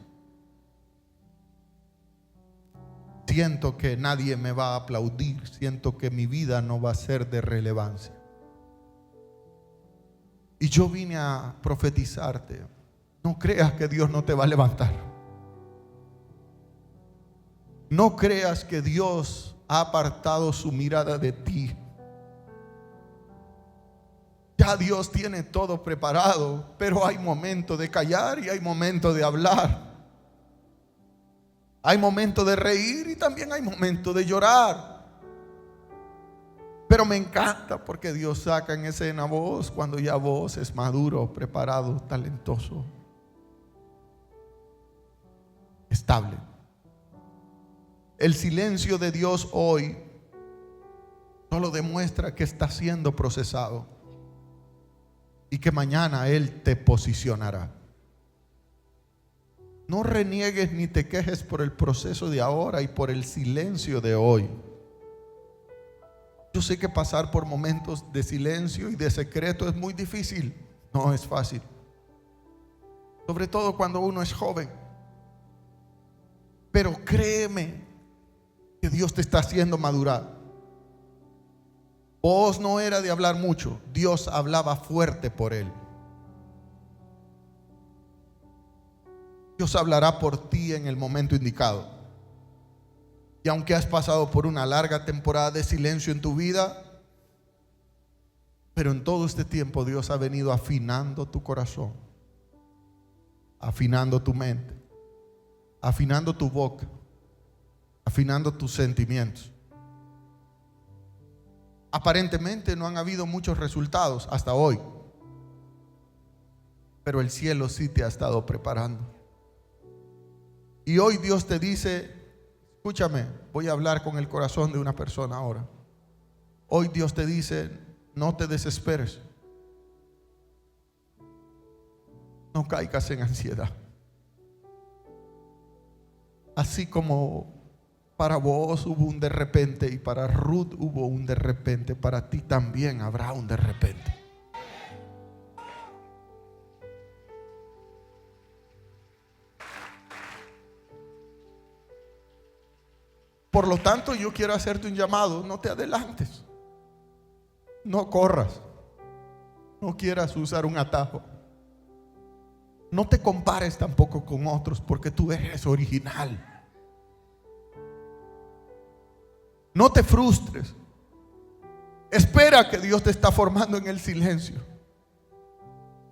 Siento que nadie me va a aplaudir, siento que mi vida no va a ser de relevancia. Y yo vine a profetizarte: no creas que Dios no te va a levantar. No creas que Dios ha apartado su mirada de ti. Ya Dios tiene todo preparado, pero hay momento de callar y hay momento de hablar. Hay momento de reír y también hay momento de llorar. Pero me encanta porque Dios saca en escena voz cuando ya vos es maduro, preparado, talentoso, estable. El silencio de Dios hoy solo demuestra que está siendo procesado y que mañana Él te posicionará. No reniegues ni te quejes por el proceso de ahora y por el silencio de hoy. Yo sé que pasar por momentos de silencio y de secreto es muy difícil. No es fácil. Sobre todo cuando uno es joven. Pero créeme que Dios te está haciendo madurar. Vos no era de hablar mucho. Dios hablaba fuerte por él. Dios hablará por ti en el momento indicado. Y aunque has pasado por una larga temporada de silencio en tu vida, pero en todo este tiempo Dios ha venido afinando tu corazón, afinando tu mente, afinando tu boca, afinando tus sentimientos. Aparentemente no han habido muchos resultados hasta hoy, pero el cielo sí te ha estado preparando. Y hoy Dios te dice: escúchame, voy a hablar con el corazón de una persona ahora. Hoy Dios te dice: no te desesperes, no caigas en ansiedad. Así como para vos hubo un de repente y para Ruth hubo un de repente, para ti también habrá un de repente. Por lo tanto, yo quiero hacerte un llamado: no te adelantes, no corras, no quieras usar un atajo, no te compares tampoco con otros, porque tú eres original. No te frustres. Espera que Dios te está formando en el silencio.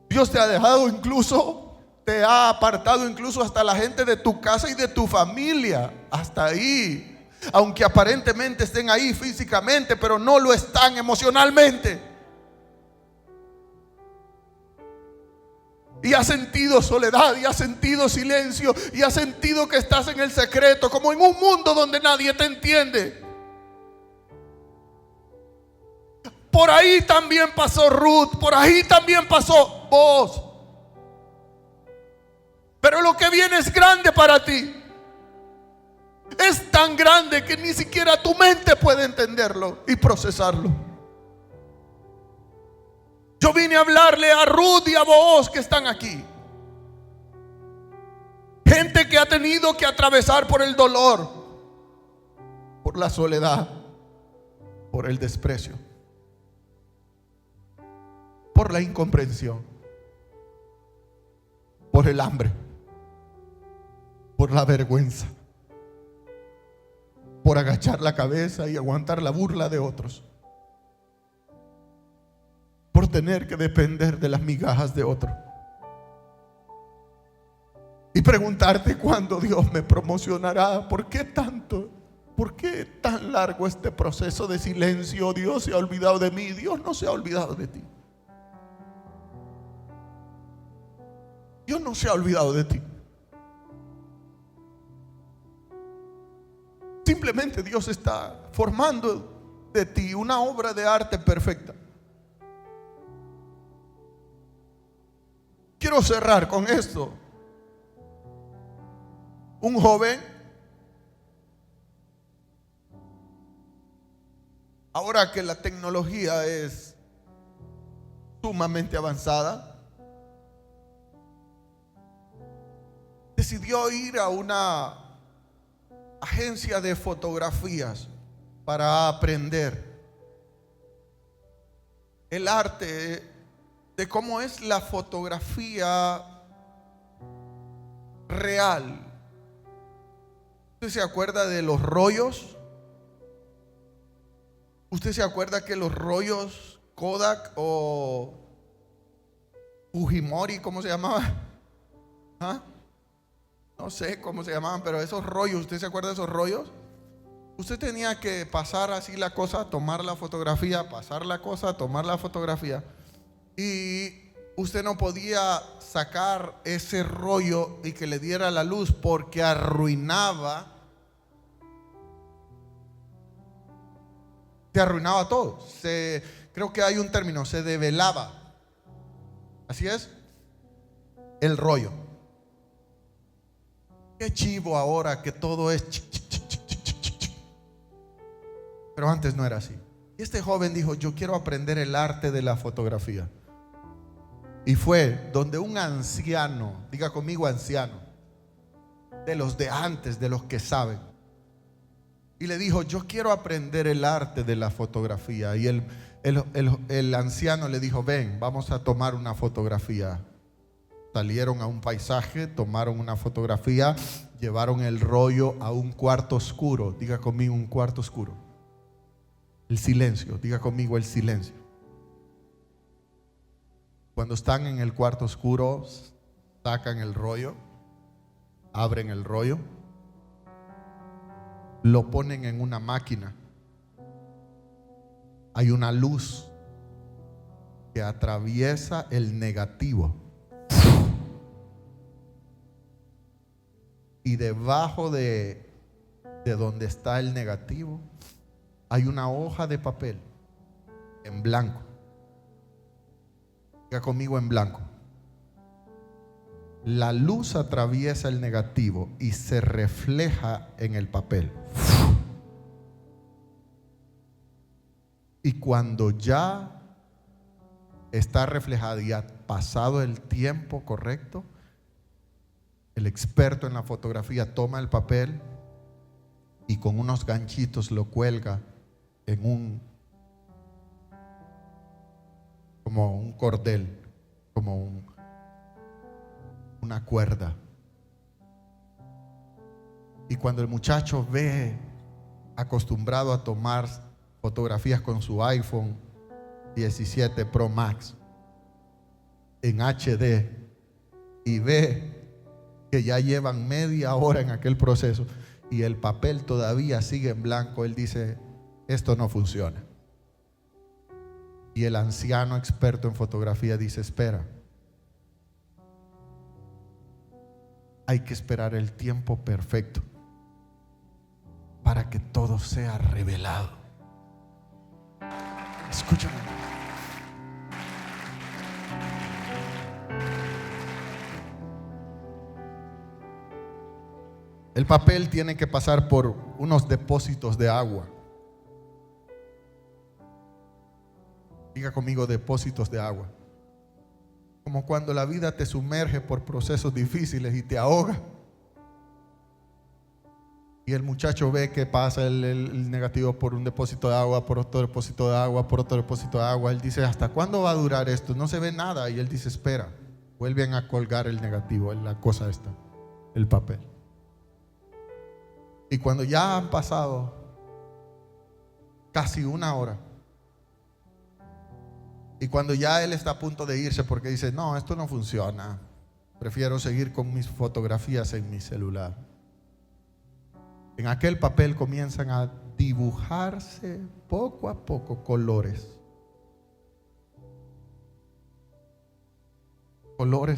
Dios te ha dejado incluso, te ha apartado incluso hasta la gente de tu casa y de tu familia. Hasta ahí. Aunque aparentemente estén ahí físicamente, pero no lo están emocionalmente. Y has sentido soledad, y has sentido silencio, y has sentido que estás en el secreto, como en un mundo donde nadie te entiende. Por ahí también pasó Ruth, por ahí también pasó vos. Pero lo que viene es grande para ti. Es tan grande que ni siquiera tu mente puede entenderlo y procesarlo. Yo vine a hablarle a Ruth y a Booz que están aquí. Gente que ha tenido que atravesar por el dolor, por la soledad, por el desprecio, por la incomprensión, por el hambre, por la vergüenza, por agachar la cabeza y aguantar la burla de otros, por tener que depender de las migajas de otro y preguntarte cuándo Dios me promocionará. ¿Por qué tanto? ¿Por qué tan largo este proceso de silencio? Dios se ha olvidado de mí. Dios no se ha olvidado de ti. Dios no se ha olvidado de ti. Simplemente Dios está formando de ti una obra de arte perfecta. Quiero cerrar con esto. Un joven, ahora que la tecnología es sumamente avanzada, decidió ir a una agencia de fotografías para aprender el arte de cómo es la fotografía real. ¿Usted se acuerda de los rollos? ¿Usted se acuerda que los rollos Kodak o Fujimori, ¿cómo se llamaba? ¿Ah? No sé cómo se llamaban, pero esos rollos, ¿usted se acuerda de esos rollos? Usted tenía que pasar así la cosa, tomar la fotografía, pasar la cosa, tomar la fotografía. Y usted no podía sacar ese rollo y que le diera la luz porque arruinaba. Se arruinaba todo. Creo que hay un término, se develaba. Así es, el rollo. Qué chivo ahora que todo es pero antes no era así. Y este joven dijo: yo quiero aprender el arte de la fotografía. Y fue donde un anciano, diga conmigo anciano, de los de antes, de los que saben, y le dijo: yo quiero aprender el arte de la fotografía. Y el anciano le dijo: ven, vamos a tomar una fotografía. Salieron a un paisaje, tomaron una fotografía, llevaron el rollo a un cuarto oscuro. Diga conmigo, un cuarto oscuro. El silencio, diga conmigo, el silencio. Cuando están en el cuarto oscuro, sacan el rollo, abren el rollo, lo ponen en una máquina. Hay una luz que atraviesa el negativo. Y debajo de donde está el negativo hay una hoja de papel en blanco. Diga conmigo, en blanco. La luz atraviesa el negativo y se refleja en el papel. Y cuando ya está reflejada y ha pasado el tiempo correcto, el experto en la fotografía toma el papel y con unos ganchitos lo cuelga en como un cordel, como una cuerda. Y cuando el muchacho ve acostumbrado a tomar fotografías con su iPhone 17 Pro Max en HD y ve que ya llevan media hora en aquel proceso y el papel todavía sigue en blanco, él dice: esto no funciona. Y el anciano experto en fotografía dice: espera, hay que esperar el tiempo perfecto para que todo sea revelado. Escúchame. El papel tiene que pasar por unos depósitos de agua. Diga conmigo: depósitos de agua. Como cuando la vida te sumerge por procesos difíciles y te ahoga. Y el muchacho ve que pasa el negativo por un depósito de agua, por otro depósito de agua, por otro depósito de agua. Él dice: ¿hasta cuándo va a durar esto? No se ve nada. Y él dice: espera. Vuelven a colgar el negativo, la cosa esta, el papel. Y cuando ya han pasado casi una hora, y cuando ya él está a punto de irse porque dice: no, esto no funciona, prefiero seguir con mis fotografías en mi celular, en aquel papel comienzan a dibujarse poco a poco colores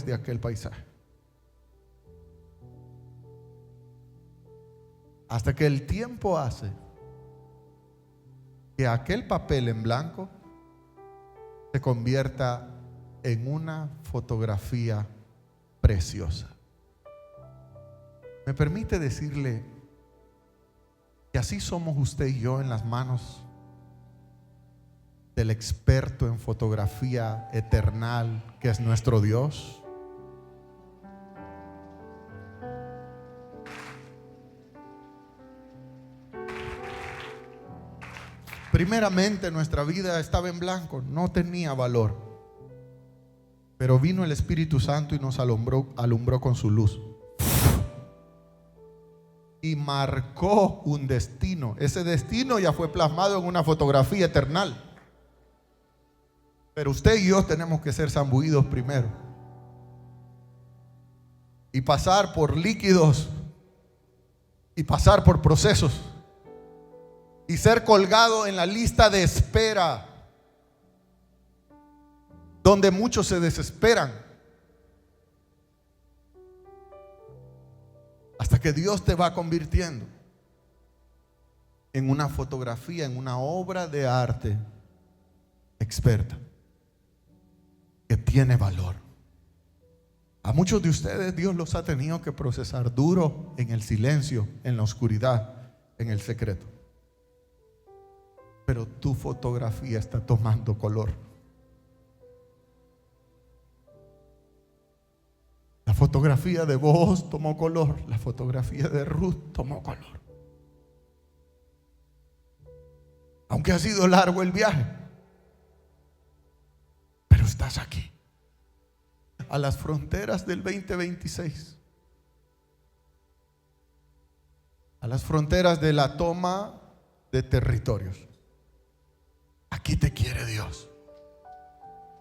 de aquel paisaje, hasta que el tiempo hace que aquel papel en blanco se convierta en una fotografía preciosa. Me permite decirle que así somos usted y yo en las manos del experto en fotografía eternal que es nuestro Dios. Primeramente nuestra vida estaba en blanco, no tenía valor, pero vino el Espíritu Santo y nos alumbró con su luz y marcó un destino. Ese destino ya fue plasmado en una fotografía eternal, pero usted y yo tenemos que ser zambuidos primero y pasar por líquidos y pasar por procesos y ser colgado en la lista de espera, donde muchos se desesperan, hasta que Dios te va convirtiendo en una fotografía, en una obra de arte experta que tiene valor. A muchos de ustedes Dios los ha tenido que procesar duro en el silencio, en la oscuridad, en el secreto. Pero tu fotografía está tomando color. La fotografía de vos tomó color. La fotografía de Ruth tomó color. Aunque ha sido largo el viaje, pero estás aquí, a las fronteras del 2026, a las fronteras de la toma de territorios. Aquí te quiere Dios.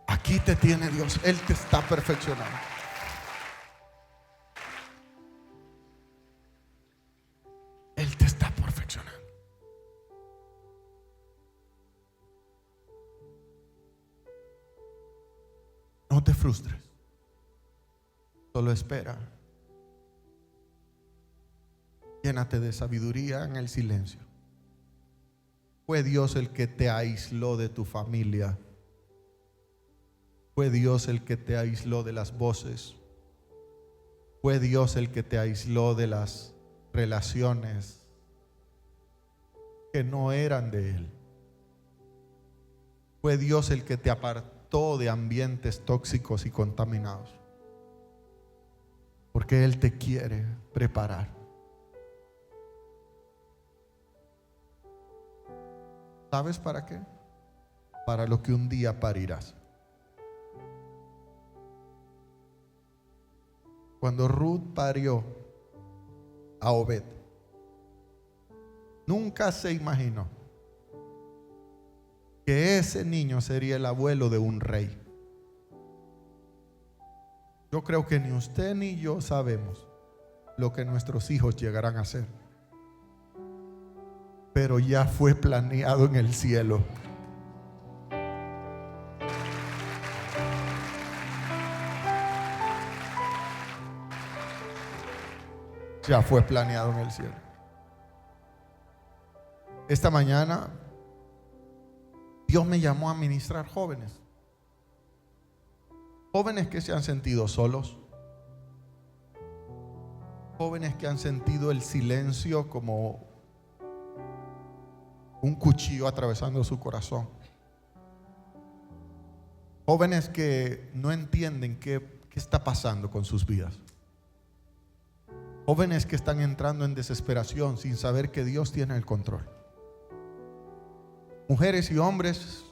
Aquí te tiene Dios. Él te está perfeccionando. Él te está perfeccionando. No te frustres. Solo espera. Llénate de sabiduría en el silencio. Fue Dios el que te aisló de tu familia. Fue Dios el que te aisló de las voces. Fue Dios el que te aisló de las relaciones que no eran de Él. Fue Dios el que te apartó de ambientes tóxicos y contaminados. Porque Él te quiere preparar. ¿Sabes para qué? Para lo que un día parirás. Cuando Ruth parió a Obed, nunca se imaginó que ese niño sería el abuelo de un rey. Yo creo que ni usted ni yo sabemos lo que nuestros hijos llegarán a ser, pero ya fue planeado en el cielo. Ya fue planeado en el cielo. Esta mañana Dios me llamó a ministrar jóvenes. Jóvenes que se han sentido solos. Jóvenes que han sentido el silencio como un cuchillo atravesando su corazón. Jóvenes que no entienden qué está pasando con sus vidas. Jóvenes que están entrando en desesperación sin saber que Dios tiene el control. Mujeres y hombres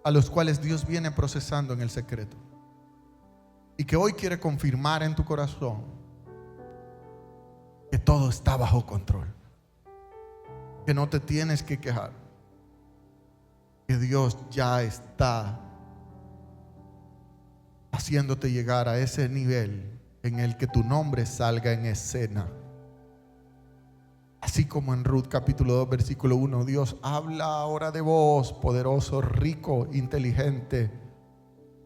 a los cuales Dios viene procesando en el secreto y que hoy quiere confirmar en tu corazón que todo está bajo control, que no te tienes que quejar, que Dios ya está haciéndote llegar a ese nivel en el que tu nombre salga en escena. Así como en Ruth capítulo 2 versículo 1, Dios habla ahora de vos, poderoso, rico, inteligente,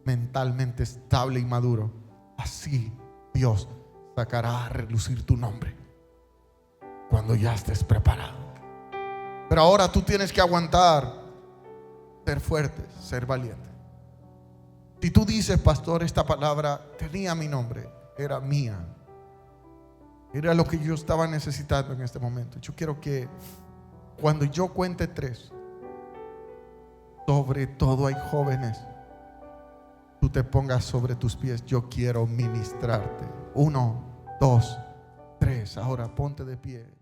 mentalmente estable y maduro. Así Dios sacará a relucir tu nombre cuando ya estés preparado. Pero ahora tú tienes que aguantar, ser fuerte, ser valiente. Si tú dices, pastor, esta palabra tenía mi nombre, era mía, era lo que yo estaba necesitando en este momento. Yo quiero que cuando yo cuente 3, sobre todo hay jóvenes, tú te pongas sobre tus pies. Yo quiero ministrarte. 1, 2, 3. Ahora ponte de pie.